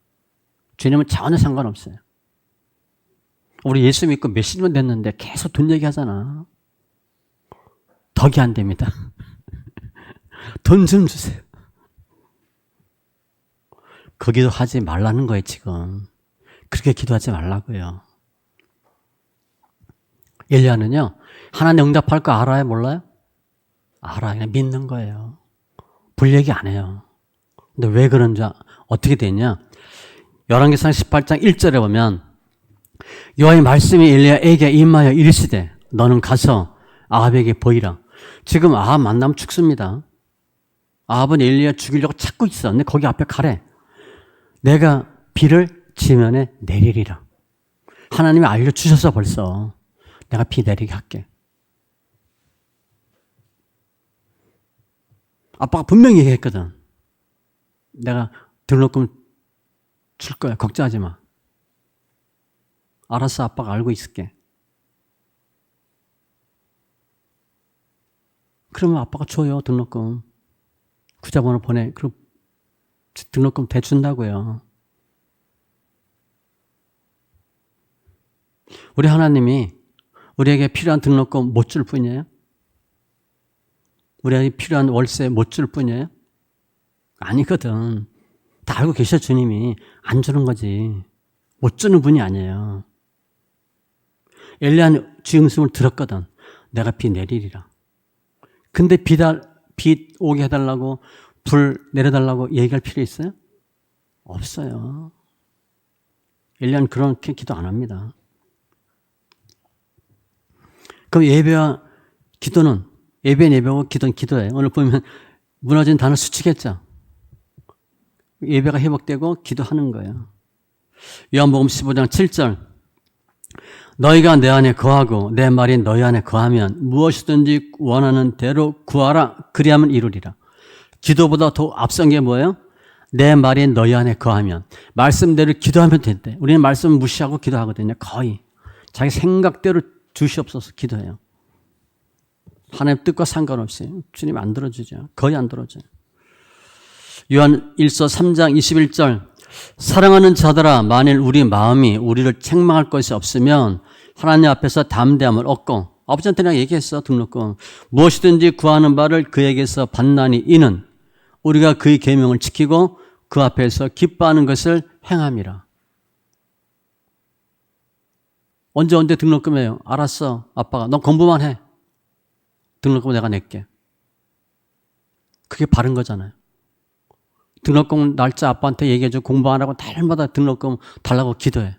주님은 전혀 상관없어요. 우리 예수 믿고 몇십 년 됐는데 계속 돈 얘기하잖아. 덕이 안 됩니다. 돈 좀 주세요. 그 기도하지 말라는 거예요, 지금. 그렇게 기도하지 말라고요. 엘리야는요, 하나님 응답할 거 알아요, 몰라요? 알아요. 그냥 믿는 거예요. 불 얘기 안 해요. 근데 왜 그런지 어떻게 됐냐? 열왕기상 18장 1절에 보면 여호와의 말씀이 엘리야에게 임하여 이르시되 너는 가서 아합에게 보이라. 지금 아합 만나면 죽습니다. 아합은 엘리야 죽이려고 찾고 있어. 근데 거기 앞에 가래. 내가 비를 지면에 내리리라. 하나님이 알려주셔서 벌써 내가 비 내리게 할게. 아빠가 분명히 얘기했거든. 내가 등록금 줄 거야. 걱정하지 마. 알았어. 아빠가 알고 있을게. 그러면 아빠가 줘요. 등록금. 구자번호 보내. 그럼 등록금 대준다고요. 우리 하나님이 우리에게 필요한 등록금 못 줄 뿐이에요? 우리에게 필요한 월세 못 줄 뿐이에요? 아니거든. 다 알고 계셔, 주님이. 안 주는 거지. 못 주는 분이 아니에요. 엘리야는 주의 음성을 들었거든. 내가 비 내리리라. 근데 비 오게 해달라고, 불 내려달라고 얘기할 필요 있어요? 없어요. 엘리야는 그렇게 기도 안 합니다. 그럼 예배와 기도는, 예배고 기도는 기도예요. 오늘 보면 무너진 단어 수치겠죠? 예배가 회복되고 기도하는 거예요. 요한복음 15장 7절. 너희가 내 안에 거하고 내 말이 너희 안에 거하면 무엇이든지 원하는 대로 구하라. 그리하면 이루리라. 기도보다 더 앞선 게 뭐예요? 내 말이 너희 안에 거하면. 말씀대로 기도하면 된대. 우리는 말씀 무시하고 기도하거든요. 거의. 자기 생각대로 주시옵소서 기도해요. 하나님 뜻과 상관없이. 주님 안 들어주죠. 거의 안 들어줘요. 요한 1서 3장 21절. 사랑하는 자들아, 만일 우리 마음이 우리를 책망할 것이 없으면 하나님 앞에서 담대함을 얻고, 아버지한테 내가 얘기했어. 등록금 무엇이든지 구하는 바를 그에게서 받나니 이는 우리가 그의 계명을 지키고 그 앞에서 기뻐하는 것을 행함이라. 언제 등록금이에요? 알았어. 아빠가 너 공부만 해. 등록금 내가 낼게. 그게 바른 거잖아요. 등록금 날짜 아빠한테 얘기해줘. 공부 안 하고 날마다 등록금 달라고 기도해.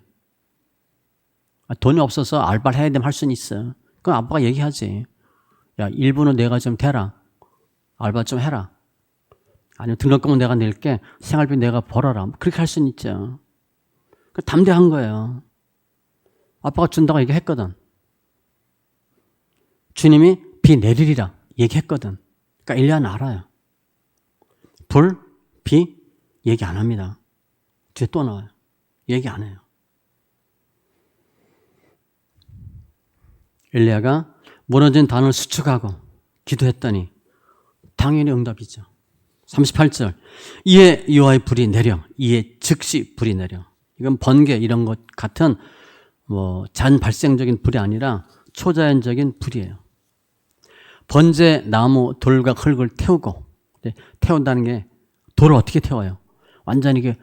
돈이 없어서 알바를 해야 되면 할 수는 있어요. 그럼 아빠가 얘기하지. 야, 일부는 내가 좀 대라. 알바 좀 해라. 아니면 등록금은 내가 낼게. 생활비 내가 벌어라. 그렇게 할 수는 있죠. 담대한 거예요. 아빠가 준다고 얘기했거든. 주님이 비 내리리라 얘기했거든. 그러니까 엘리야는 알아요. 불, 비 얘기 안 합니다. 뒤에 또 나와요. 얘기 안 해요. 엘리야가 무너진 단을 수축하고 기도했더니 당연히 응답이죠. 38절. 이에 여호와의 불이 내려. 이에 즉시 불이 내려. 이건 번개 이런 것 같은 잔 발생적인 불이 아니라 초자연적인 불이에요. 번제 나무 돌과 흙을 태우고, 태운다는 게 돌을 어떻게 태워요? 완전히 이게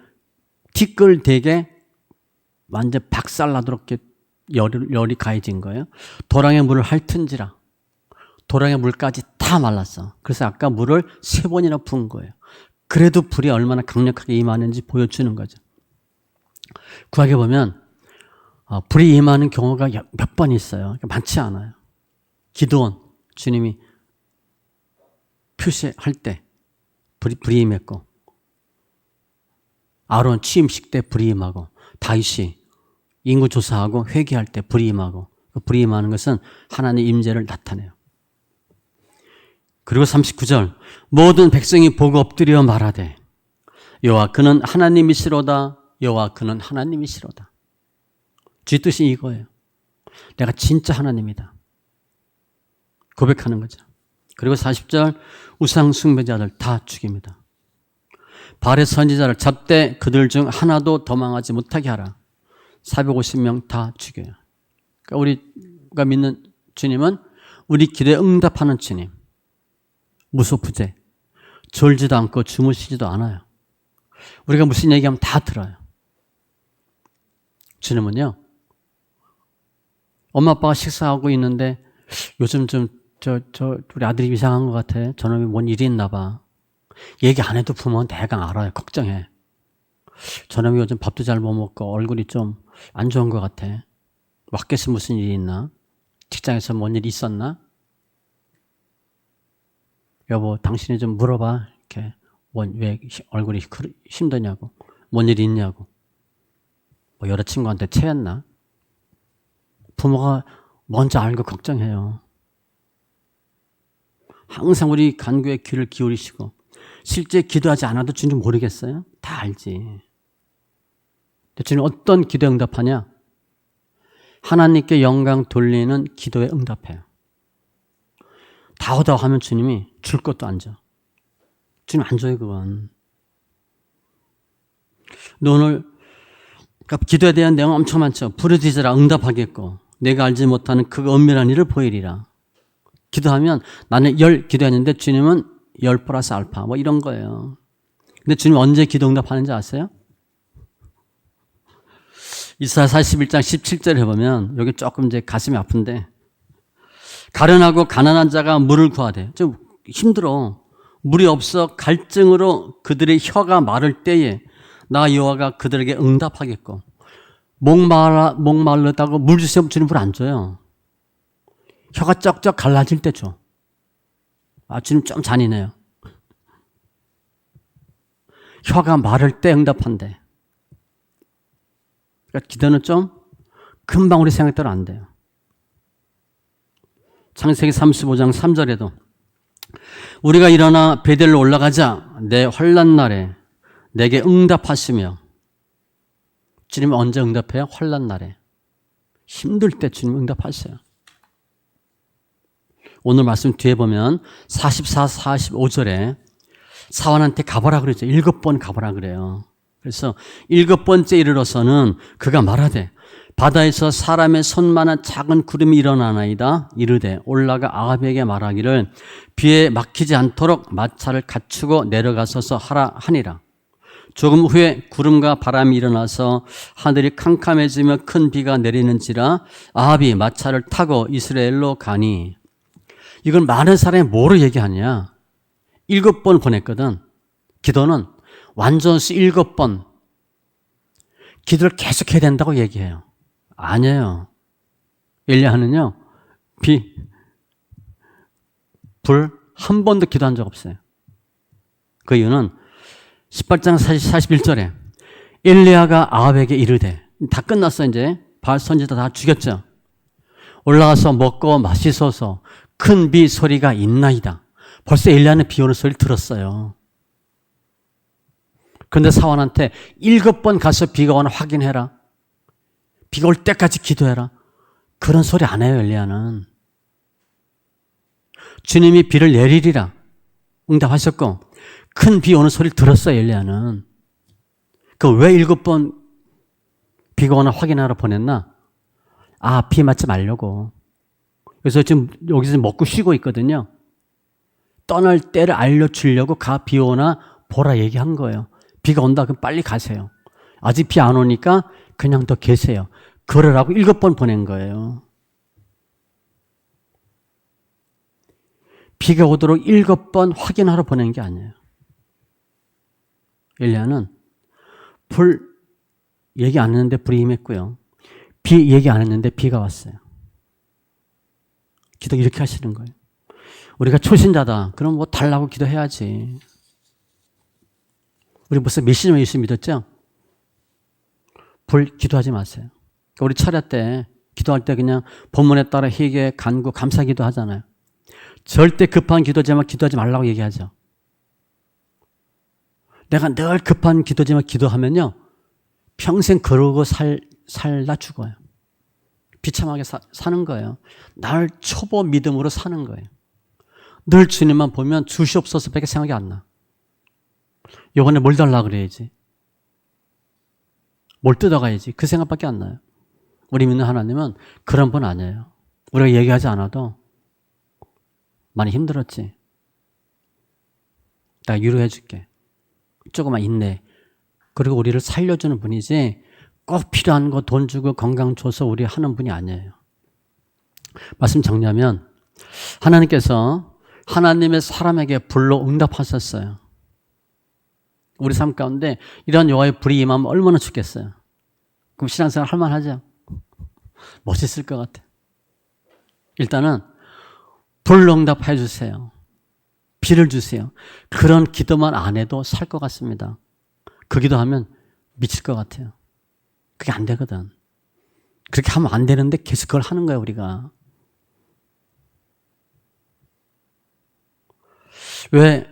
티끌되게 완전 박살나도록 열이 가해진 거예요. 도랑의 물을 핥은지라. 도랑의 물까지 다 말랐어. 그래서 아까 물을 3번이나 부은 거예요. 그래도 불이 얼마나 강력하게 임하는지 보여주는 거죠. 구약에 보면 불이 임하는 경우가 몇 번 있어요. 많지 않아요. 기드온 주님이 표시할 때 불이 임했고, 아론 취임식 때 불이 임하고, 다윗이 인구 조사하고 회개할 때 불이 임하고, 불이 임하는 것은 하나님의 임재를 나타내요. 그리고 39절. 모든 백성이 보고 엎드려 말하되 여호와 그는 하나님이시로다. 여호와 그는 하나님이시로다. 주의 뜻이 이거예요. 내가 진짜 하나님이다. 고백하는 거죠. 그리고 40절. 우상 숭배자들 다 죽입니다. 바알의 선지자를 잡되 그들 중 하나도 도망하지 못하게 하라. 450명 다 죽여요. 그러니까 우리가 믿는 주님은 우리 기도에 응답하는 주님. 무소부재. 졸지도 않고 주무시지도 않아요. 우리가 무슨 얘기하면 다 들어요. 주님은요, 엄마 아빠가 식사하고 있는데 요즘 좀 우리 아들이 이상한 것 같아. 저놈이 뭔 일이 있나 봐. 얘기 안 해도 부모는 대강 알아요. 걱정해. 저놈이 요즘 밥도 잘 못 먹고 얼굴이 좀 안 좋은 것 같아. 밖에서 무슨 일이 있나? 직장에서 뭔 일이 있었나? 여보, 당신이 좀 물어봐. 이렇게 왜 얼굴이 힘드냐고, 뭔 일이 있냐고. 뭐 여자친구한테 체했나? 부모가 먼저 알고 걱정해요. 항상 우리 간구에 귀를 기울이시고, 실제 기도하지 않아도 주님 모르겠어요? 다 알지. 주님 어떤 기도에 응답하냐? 하나님께 영광 돌리는 기도에 응답해요. 다 오다 하면 주님이 줄 것도 안 줘. 주님 안 줘요, 그건. 오늘 기도에 대한 내용 엄청 많죠. 부르짖으라 응답하겠고 내가 알지 못하는 그 엄밀한 일을 보이리라. 기도하면 나는 10 기도했는데 주님은 10 플러스 알파 뭐 이런 거예요. 근데 주님 언제 기도 응답하는지 아세요? 이사야 41장 17절에 보면 여기 조금 이제 가슴이 아픈데 가련하고 가난한 자가 물을 구하되 좀 힘들어. 물이 없어 갈증으로 그들의 혀가 마를 때에 나 여호와가 그들에게 응답하겠고 목말랐다고 물 주세요. 주님 물 안 줘요. 혀가 쩍쩍 갈라질 때 줘. 아, 주님 좀 잔인해요. 혀가 마를 때 응답한대. 그러니까 기도는 좀 금방 우리 생각대로 안 돼요. 창세기 35장 3절에도 우리가 일어나 베델로 올라가자 내 환난 날에 내게 응답하시며 주님 언제 응답해요? 환난 날에. 힘들 때 주님 응답하세요. 오늘 말씀 뒤에 보면 44, 45절에 사환한테 가보라 그러죠. 7번 가보라 그래요. 그래서 7번째 이르러서는 그가 말하되 바다에서 사람의 손만한 작은 구름이 일어나나이다. 이르되 올라가 아합에게 말하기를 비에 막히지 않도록 마차를 갖추고 내려가서서 하라 하니라. 조금 후에 구름과 바람이 일어나서 하늘이 캄캄해지며 큰 비가 내리는지라 아합이 마차를 타고 이스라엘로 가니. 이건 많은 사람이 뭐로 얘기하냐? 7번 보냈거든. 기도는 완전수 7번 기도를 계속해야 된다고 얘기해요. 아니에요. 엘리야는요, 불 한 번도 기도한 적 없어요. 그 이유는 18장 41절에 엘리야가 아합에게 이르되, 다 끝났어 이제. 바알 선지자 다 죽였죠. 올라가서 먹고 마시소서. 큰 비 소리가 있나이다. 벌써 엘리야는 비 오는 소리를 들었어요. 그런데 사환한테 7번 가서 비가 오나 확인해라. 비가 올 때까지 기도해라. 그런 소리 안 해요, 엘리야는. 주님이 비를 내리리라 응답하셨고 큰 비 오는 소리를 들었어요, 엘리야는. 그 왜 7번 비가 오나 확인하러 보냈나? 아, 비 맞지 말려고. 그래서 지금 여기서 먹고 쉬고 있거든요. 떠날 때를 알려주려고 비 오나 보라 얘기한 거예요. 비가 온다 그럼 빨리 가세요. 아직 비 안 오니까 그냥 더 계세요. 그러라고 7번 보낸 거예요. 비가 오도록 7번 확인하러 보낸 게 아니에요. 엘리야는 불 얘기 안 했는데 불이 임했고요. 비 얘기 안 했는데 비가 왔어요. 기도 이렇게 하시는 거예요. 우리가 초신자다. 그럼 뭐 달라고 기도해야지. 우리 무슨 메시지만 예수 믿었죠? 불 기도하지 마세요. 우리 차례 때 기도할 때 그냥 본문에 따라 회개, 간구, 감사 기도하잖아요. 절대 급한 기도지만 기도하지 말라고 얘기하죠. 내가 늘 급한 기도지만 기도하면요, 평생 그러고 살다 죽어요. 비참하게 사는 거예요. 날 초보 믿음으로 사는 거예요. 늘 주님만 보면 주시옵소서 밖에 생각이 안 나. 이번에 뭘 달라 그래야지. 뭘 뜯어가야지. 그 생각밖에 안 나요. 우리 믿는 하나님은 그런 분 아니에요. 우리가 얘기하지 않아도 많이 힘들었지. 내가 위로해 줄게. 조금만 인내. 그리고 우리를 살려주는 분이지 꼭 필요한 거 돈 주고 건강 줘서 우리 하는 분이 아니에요. 말씀 정리하면 하나님께서 하나님의 사람에게 불로 응답하셨어요. 우리 삶 가운데 이런 여호와의 불이 임하면 얼마나 좋겠어요. 그럼 신앙생활 할 만하죠? 멋있을 것 같아요. 일단은 불로 응답해 주세요. 비를 주세요. 그런 기도만 안 해도 살 것 같습니다. 그 기도하면 미칠 것 같아요. 그게 안 되거든. 그렇게 하면 안 되는데 계속 그걸 하는 거예요, 우리가. 왜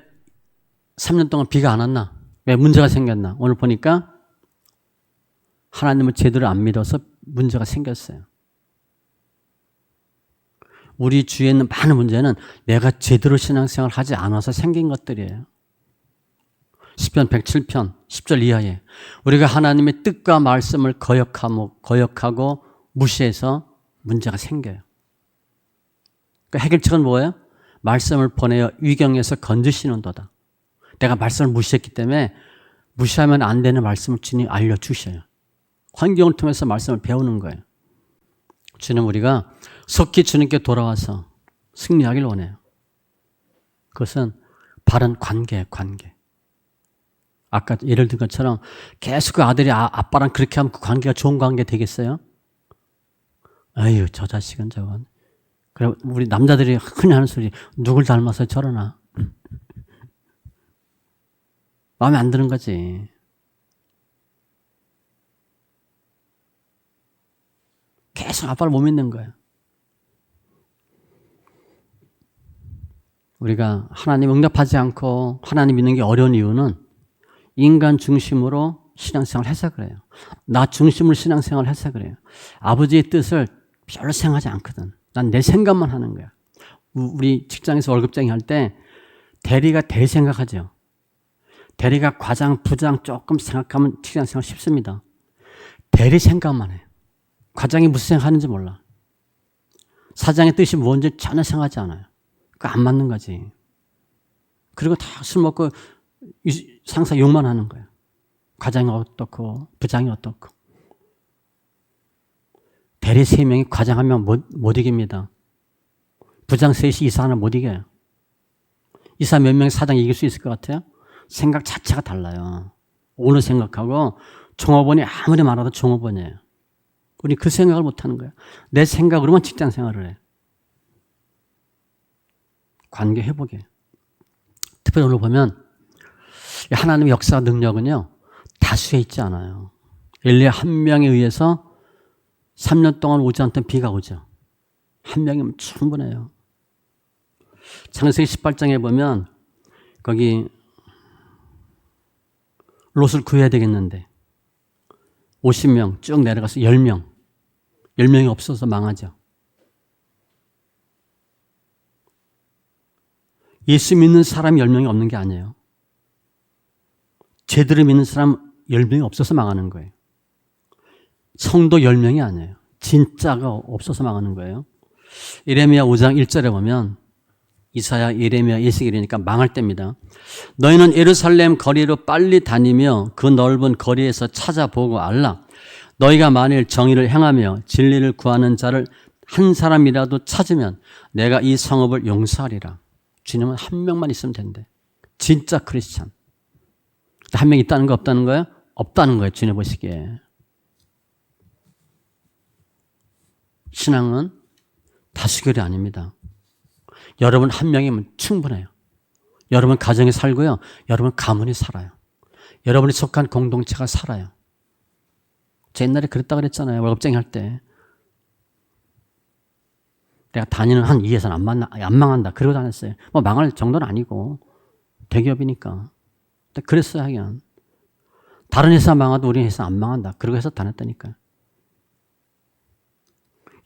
3년 동안 비가 안 왔나? 왜 문제가 생겼나? 오늘 보니까 하나님을 제대로 안 믿어서 문제가 생겼어요. 우리 주위에 있는 많은 문제는 내가 제대로 신앙생활을 하지 않아서 생긴 것들이에요. 시편 107편 10절 이하에 우리가 하나님의 뜻과 말씀을 거역하고 무시해서 문제가 생겨요. 그 해결책은 뭐예요? 말씀을 보내어 위경에서 건지시는도다. 내가 말씀을 무시했기 때문에 무시하면 안 되는 말씀을 주님 알려주셔요. 환경을 통해서 말씀을 배우는 거예요. 주님 우리가 속히 주님께 돌아와서 승리하길 원해요. 그것은 바른 관계예요, 관계. 아까 예를 든 것처럼 계속 그 아들이 아빠랑 그렇게 하면 그 관계가 좋은 관계 되겠어요? 아유, 저 자식은 저건. 그래, 우리 남자들이 흔히 하는 소리, 누굴 닮아서 저러나. 마음에 안 드는 거지. 계속 아빠를 못 믿는 거예요. 우리가 하나님 응답하지 않고 하나님 믿는 게 어려운 이유는 인간 중심으로 신앙생활을 해서 그래요. 나 중심으로 신앙생활을 해서 그래요. 아버지의 뜻을 별로 생각하지 않거든. 난 내 생각만 하는 거야. 우리 직장에서 월급쟁이 할 때 대리가 대리 생각하죠. 대리가 과장, 부장 조금 생각하면 직장생활 쉽습니다. 대리 생각만 해요. 과장이 무슨 생각하는지 몰라. 사장의 뜻이 뭔지 전혀 생각하지 않아요. 그거 안 맞는 거지. 그리고 다 술 먹고 상사 욕만 하는 거예요. 과장이 어떻고 부장이 어떻고. 대리 3명이 과장 1명 못 이깁니다. 부장 3이 이사 하나 못 이겨요. 이사 몇 명이 사장 이길 수 있을 것 같아요? 생각 자체가 달라요. 오늘 생각하고 종업원이 아무리 많아도 종업원이에요. 우리 그 생각을 못 하는 거예요. 내 생각으로만 직장 생활을 해. 관계 회복이에요. 특별히 오늘 보면 하나님의 역사 능력은요, 다수에 있지 않아요. 엘리야 한 명에 의해서 3년 동안 오지 않던 비가 오죠. 한 명이면 충분해요. 창세기 18장에 보면 거기 롯을 구해야 되겠는데 50명 쭉 내려가서 10명. 10명이 없어서 망하죠. 예수 믿는 사람이 10명이 없는 게 아니에요. 제대로 믿는 사람 10명이 없어서 망하는 거예요. 성도 10명이 아니에요. 진짜가 없어서 망하는 거예요. 예레미야 5장 1절에 보면 이사야, 예레미야, 에스겔이니까 망할 때입니다. 너희는 예루살렘 거리로 빨리 다니며 그 넓은 거리에서 찾아보고 알라. 너희가 만일 정의를 행하며 진리를 구하는 자를 한 사람이라도 찾으면 내가 이 성읍을 용서하리라. 주님은 한 명만 있으면 된대. 진짜 크리스찬. 한 명 있다는 거 없다는 거예요? 없다는 거예요. 주님 보시기에. 신앙은 다수결이 아닙니다. 여러분 한 명이면 충분해요. 여러분 가정에 살고요. 여러분 가문이 살아요. 여러분이 속한 공동체가 살아요. 제 옛날에 그랬다 그랬잖아요. 월급쟁이 할 때. 내가 다니는 한 이 회사는 안 망한다. 그러고 다녔어요. 뭐 망할 정도는 아니고 대기업이니까. 그랬어요, 하긴. 다른 회사 망해도 우리 회사 안 망한다. 그러고 해서 다녔다니까요.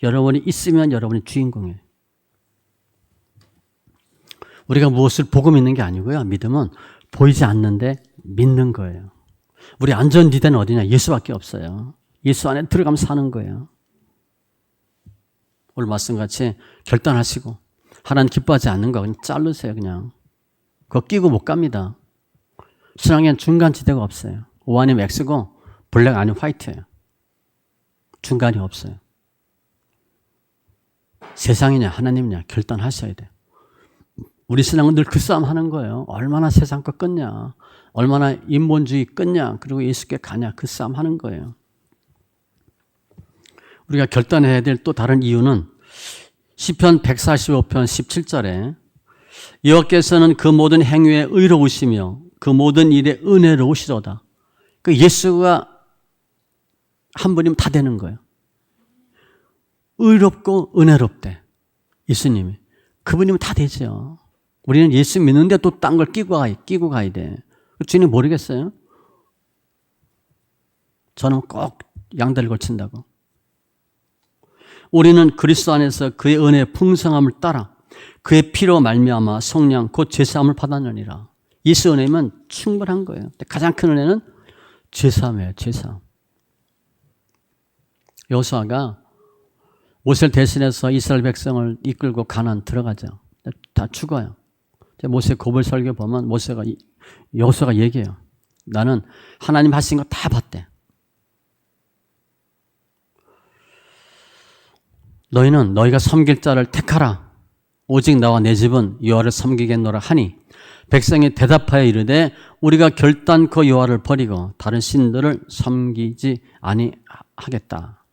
여러분이 있으면 여러분이 주인공이에요. 우리가 무엇을 보고 믿는 게 아니고요. 믿음은 보이지 않는데 믿는 거예요. 우리 안전지대는 어디냐? 예수밖에 없어요. 예수 안에 들어가면 사는 거예요. 오늘 말씀같이 결단하시고 하나님 기뻐하지 않는 거 그냥 자르세요. 그냥. 그거 끼고 못 갑니다. 신앙에는 중간지대가 없어요. O 아니면 X고 블랙 아니면 화이트예요. 중간이 없어요. 세상이냐 하나님이냐 결단하셔야 돼요. 우리 신앙은 늘 그 싸움 하는 거예요. 얼마나 세상 거 끊냐, 얼마나 인본주의 끊냐, 그리고 예수께 가냐, 그 싸움 하는 거예요. 우리가 결단해야 될 또 다른 이유는 시편 145편 17절에 여호와께서는 그 모든 행위에 의로우시며 그 모든 일에 은혜로우시로다. 그 예수가 한 분이면 다 되는 거예요. 의롭고 은혜롭대. 예수님이. 그분이면 다 되죠. 우리는 예수 믿는데 또 딴 걸 끼고 가야 돼. 주님 모르겠어요? 저는 꼭 양다리를 걸친다고. 우리는 그리스도 안에서 그의 은혜의 풍성함을 따라 그의 피로 말미암아 속량 곧 죄사함을 받았느니라. 예수 은혜면 충분한 거예요. 가장 큰 은혜는 죄사함이에요. 죄사함. 여호수아가 모세를 대신해서 이스라엘 백성을 이끌고 가나안 들어가죠. 다 죽어요. 모세 고별 설교 보면 여호수아가 얘기해요. 나는 하나님 하신 거 다 봤대. 너희는 너희가 섬길 자를 택하라. 오직 나와 내 집은 여호와를 섬기겠노라 하니 백성이 대답하여 이르되 우리가 결단코 여호와를 버리고 다른 신들을 섬기지 아니하겠다.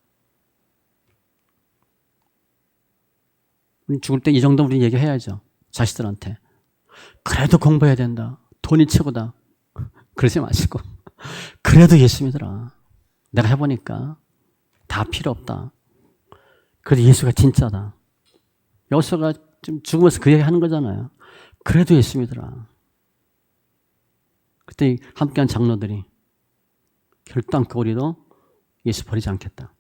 죽을 때 이 정도 우리 얘기해야죠. 자식들한테. 그래도 공부해야 된다. 돈이 최고다. 그러지 마시고 그래도 예수 믿어라. 내가 해보니까 다 필요 없다. 그래도 예수가 진짜다. 여호수아가 지금 죽으면서 그 얘기 하는 거잖아요. 그래도 예수 믿어라. 그때 함께한 장로들이 결단코 우리도 예수 버리지 않겠다.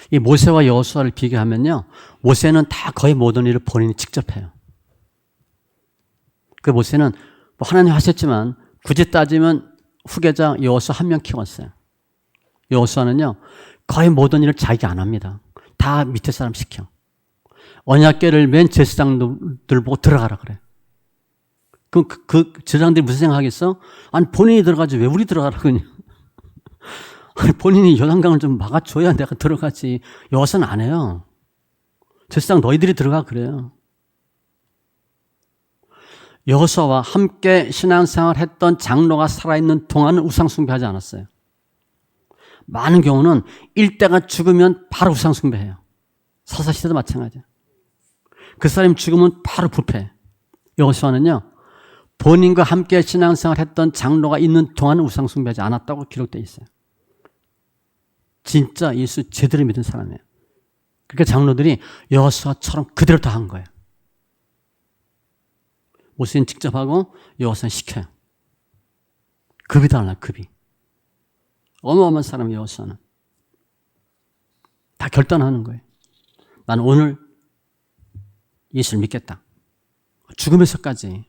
이 모세와 여호수아를 비교하면요, 모세는 다 거의 모든 일을 본인이 직접 해요. 그 모세는 뭐 하나님 하셨지만 굳이 따지면 후계자 여호수아 한 명 키웠어요. 여호수아는요 거의 모든 일을 자기가 안 합니다. 다 밑에 사람 시켜. 언약궤를 맨 제사장들 보고 들어가라 그래. 그럼 그 제사장들이 무슨 생각하겠어? 아니 본인이 들어가지 왜 우리 들어가라 그러냐. 아니 본인이 요단강을 좀 막아줘야 내가 들어가지. 여호수아는 안 해요. 제사장 너희들이 들어가 그래요. 여호수아와 함께 신앙생활 했던 장로가 살아있는 동안은 우상숭배하지 않았어요. 많은 경우는 일대가 죽으면 바로 우상숭배해요. 사사시대도 마찬가지예요. 그 사람이 죽으면 바로 부패해. 여호수아는요, 본인과 함께 신앙생활 했던 장로가 있는 동안은 우상숭배하지 않았다고 기록되어 있어요. 진짜 예수 제대로 믿은 사람이에요. 그러니까 장로들이 여호수아처럼 그대로 다 한 거예요. 모세는 직접 하고 여호수아는 시켜요. 급이 달라요. 급이. 어마어마한 사람이 여호수아는. 다 결단하는 거예요. 나는 오늘 예수를 믿겠다. 죽으면서까지.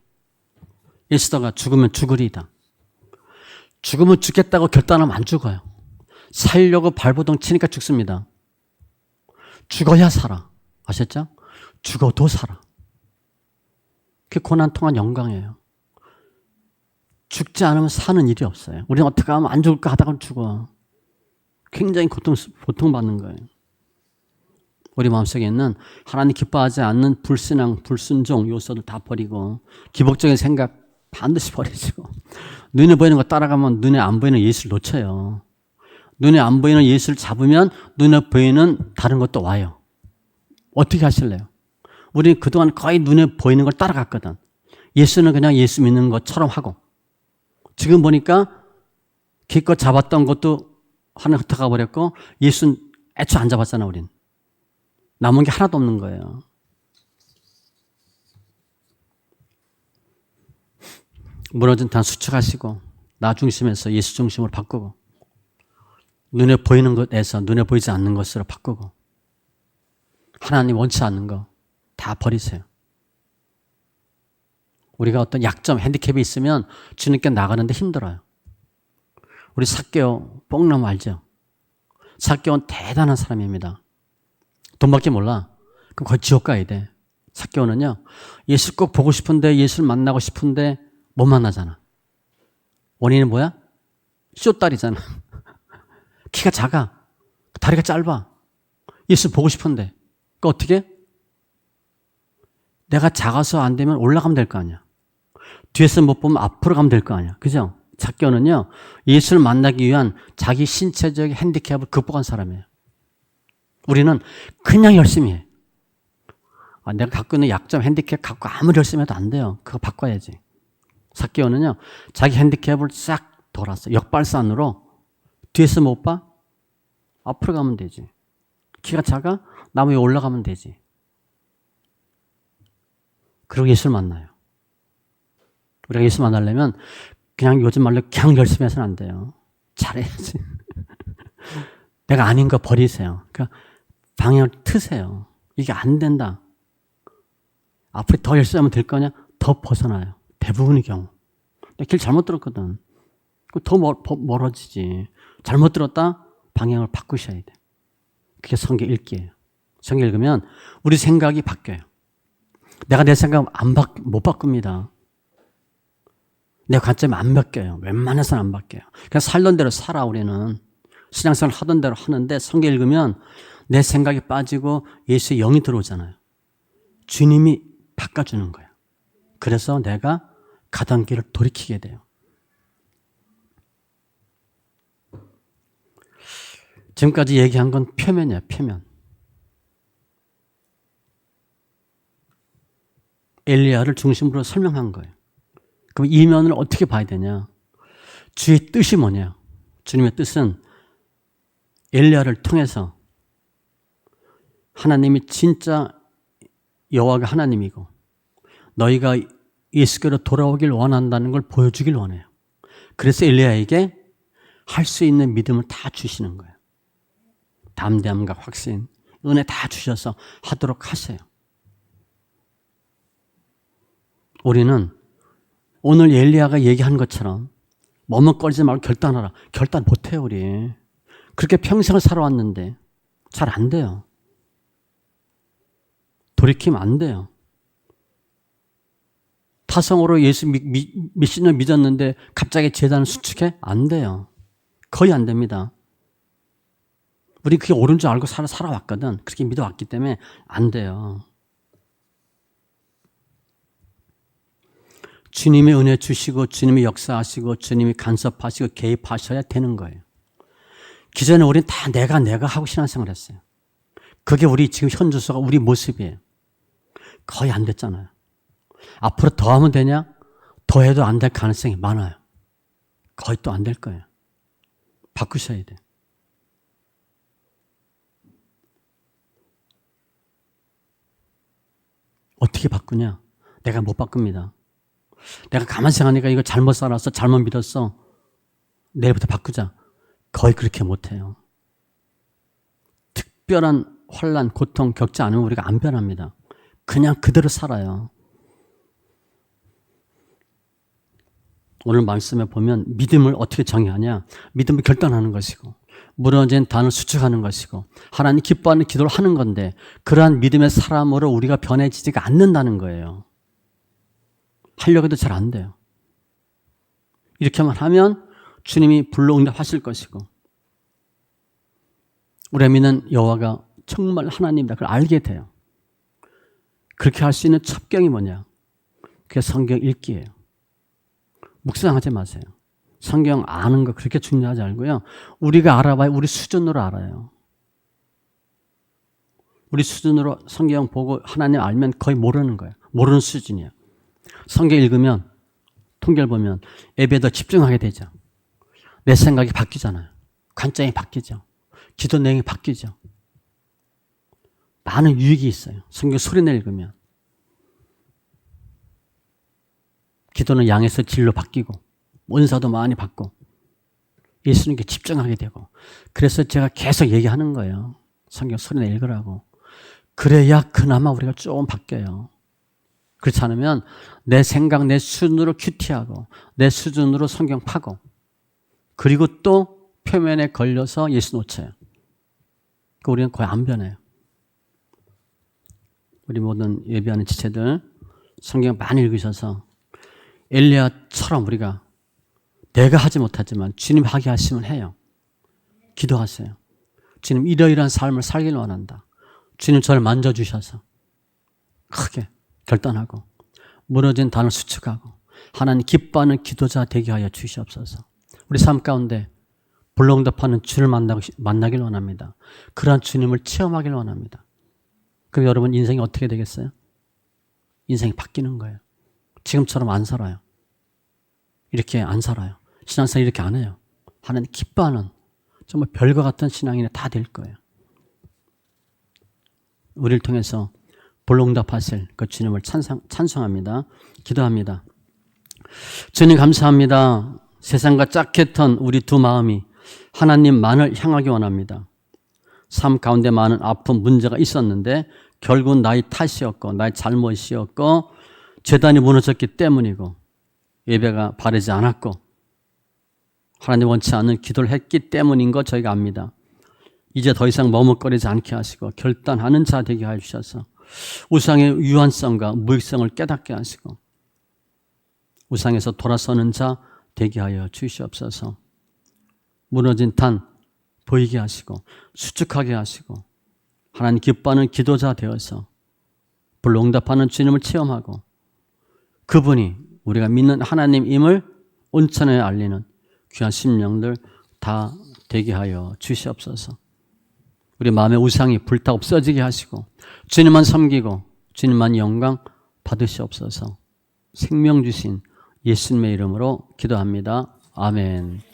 예수다가 죽으면 죽으리이다. 죽으면 죽겠다고 결단하면 안 죽어요. 살려고 발버둥 치니까 죽습니다. 죽어야 살아. 아셨죠? 죽어도 살아. 그게 고난통한 영광이에요. 죽지 않으면 사는 일이 없어요. 우리는 어떻게 하면 안 죽을까 하다가 죽어. 굉장히 고통받는 거예요. 우리 마음속에 있는 하나님 기뻐하지 않는 불신앙, 불순종 요소들 다 버리고 기복적인 생각 반드시 버리시고 눈에 보이는 거 따라가면 눈에 안 보이는 예수를 놓쳐요. 눈에 안 보이는 예수를 잡으면 눈에 보이는 다른 것도 와요. 어떻게 하실래요? 우리 그동안 거의 눈에 보이는 걸 따라갔거든. 예수는 그냥 예수 믿는 것처럼 하고 지금 보니까 기껏 잡았던 것도 하나 흩어가 버렸고 예수는 애초에 안 잡았잖아. 우린. 남은 게 하나도 없는 거예요. 무너진 단 수축하시고 나 중심에서 예수 중심으로 바꾸고 눈에 보이는 것에서 눈에 보이지 않는 것으로 바꾸고 하나님 원치 않는 거 다 버리세요. 우리가 어떤 약점, 핸디캡이 있으면 주님께 나가는데 힘들어요. 우리 삭개오 뽕나무 알죠? 삭개오는 대단한 사람입니다. 돈밖에 몰라. 그럼 거의 지옥 가야 돼. 삭개오는요, 예수 꼭 보고 싶은데 예수를 만나고 싶은데 못 만나잖아. 원인은 뭐야? 쇼다리잖아. 키가 작아. 다리가 짧아. 예수 보고 싶은데. 그 어떻게? 내가 작아서 안 되면 올라가면 될 거 아니야. 뒤에서 못 보면 앞으로 가면 될 거 아니야. 그죠? zac개오는요, 예수를 만나기 위한 자기 신체적 핸디캡을 극복한 사람이에요. 우리는 그냥 열심히 해. 내가 갖고 있는 약점, 핸디캡 갖고 아무리 열심히 해도 안 돼요. 그거 바꿔야지. zac개오는요, 자기 핸디캡을 싹 돌았어. 역발산으로. 뒤에서 못 봐? 앞으로 가면 되지. 키가 작아? 나무 위에 올라가면 되지. 그리고 예수를 만나요. 우리가 예수 만나려면 그냥 요즘 말로 그냥 열심히 해서는 안 돼요. 잘해야지. 내가 아닌 거 버리세요. 그러니까 방향을 트세요. 이게 안 된다. 앞으로 더 열심히 하면 될 거냐? 더 벗어나요. 대부분의 경우. 길 잘못 들었거든. 더 멀어지지. 잘못 들었다? 방향을 바꾸셔야 돼. 그게 성경 읽기예요. 성경 읽으면 우리 생각이 바뀌어요. 내가 내 생각 못 바꿉니다. 내 관점이 안 바뀌어요. 웬만해서는 안 바뀌어요. 그냥 살던 대로 살아, 우리는. 신앙생활 하던 대로 하는데 성경 읽으면 내 생각이 빠지고 예수의 영이 들어오잖아요. 주님이 바꿔주는 거예요. 그래서 내가 가던 길을 돌이키게 돼요. 지금까지 얘기한 건 표면이에요, 표면. 엘리야를 중심으로 설명한 거예요. 그럼 이면을 어떻게 봐야 되냐? 주의 뜻이 뭐냐? 주님의 뜻은 엘리야를 통해서 하나님이 진짜 여호와가 하나님이고 너희가 예수께로 돌아오길 원한다는 걸 보여주길 원해요. 그래서 엘리야에게 할 수 있는 믿음을 다 주시는 거예요. 담대함과 확신, 은혜 다 주셔서 하도록 하세요. 우리는 오늘 엘리야가 얘기한 것처럼 머뭇거리지 말고 결단하라. 결단 못해요, 우리. 그렇게 평생을 살아왔는데 잘 안 돼요. 돌이키면 안 돼요. 타성으로 예수 몇십 년 믿었는데 갑자기 재단을 수축해? 안 돼요. 거의 안 됩니다. 우리 그게 옳은 줄 알고 살아왔거든. 그렇게 믿어왔기 때문에 안 돼요. 주님의 은혜 주시고 주님이 역사하시고 주님이 간섭하시고 개입하셔야 되는 거예요. 기존에 우리는 다 내가 하고 신앙생활 했어요. 그게 우리 지금 현주소가 우리 모습이에요. 거의 안 됐잖아요. 앞으로 더 하면 되냐? 더 해도 안 될 가능성이 많아요. 거의 또 안 될 거예요. 바꾸셔야 돼요. 어떻게 바꾸냐? 내가 못 바꿉니다. 내가 가만히 생각하니까 이거 잘못 살았어, 잘못 믿었어. 내일부터 바꾸자. 거의 그렇게 못해요. 특별한 환난, 고통 겪지 않으면 우리가 안 변합니다. 그냥 그대로 살아요. 오늘 말씀에 보면 믿음을 어떻게 정의하냐? 믿음을 결단하는 것이고 무너진 단을 수축하는 것이고 하나님 기뻐하는 기도를 하는 건데 그러한 믿음의 사람으로 우리가 변해지지가 않는다는 거예요. 하려고 해도 잘 안 돼요. 이렇게만 하면 주님이 불러응답하실 것이고 우리가 믿는 여호와가 정말 하나님이다. 그걸 알게 돼요. 그렇게 할 수 있는 첩경이 뭐냐? 그게 성경 읽기예요. 묵상하지 마세요. 성경 아는 거 그렇게 중요하지 않고요. 우리가 알아봐야 우리 수준으로 알아요. 우리 수준으로 성경 보고 하나님 알면 거의 모르는 거예요. 모르는 수준이에요. 성경 읽으면 통계를 보면 예배에 더 집중하게 되죠. 내 생각이 바뀌잖아요. 관점이 바뀌죠. 기도 내용이 바뀌죠. 많은 유익이 있어요. 성경 소리내 읽으면. 기도는 양에서 질로 바뀌고 원사도 많이 받고 예수님께 집중하게 되고 그래서 제가 계속 얘기하는 거예요. 성경 소리내 읽으라고. 그래야 그나마 우리가 조금 바뀌어요. 그렇지 않으면 내 생각, 내 수준으로 큐티하고 내 수준으로 성경 파고 그리고 또 표면에 걸려서 예수 놓쳐요. 그러니까 우리는 거의 안 변해요. 우리 모든 예배하는 지체들 성경 많이 읽으셔서 엘리야처럼 우리가 내가 하지 못하지만 주님 하게 하시면 해요. 기도하세요. 주님 이러이러한 삶을 살길 원한다. 주님 저를 만져주셔서 크게 결단하고 무너진 단을 수축하고 하나님 기뻐하는 기도자 되게 하여 주시옵소서. 우리 삶 가운데 불응답하는 주를 만나길 원합니다. 그러한 주님을 체험하길 원합니다. 그럼 여러분 인생이 어떻게 되겠어요? 인생이 바뀌는 거예요. 지금처럼 안 살아요. 이렇게 안 살아요. 신앙생활 이렇게 안 해요. 하나님 기뻐하는 정말 별과 같은 신앙인이 다 될 거예요. 우리를 통해서 불응답하실 그 주님을 찬송합니다. 기도합니다. 주님 감사합니다. 세상과 짝했던 우리 두 마음이 하나님만을 향하기 원합니다. 삶 가운데 많은 아픔, 문제가 있었는데 결국은 나의 탓이었고 나의 잘못이었고 제단이 무너졌기 때문이고 예배가 바르지 않았고 하나님 원치 않는 기도를 했기 때문인 거 저희가 압니다. 이제 더 이상 머뭇거리지 않게 하시고 결단하는 자 되게 해주셔서 우상의 유한성과 무익성을 깨닫게 하시고 우상에서 돌아서는 자 되게 하여 주시옵소서. 무너진 단 보이게 하시고 수축하게 하시고 하나님 기뻐하는 기도자 되어서 불응답하는 주님을 체험하고 그분이 우리가 믿는 하나님임을 온천에 알리는 귀한 심령들 다 되게 하여 주시옵소서. 우리 마음의 우상이 불타 없어지게 하시고 주님만 섬기고 주님만 영광 받으시옵소서. 생명 주신 예수님의 이름으로 기도합니다. 아멘.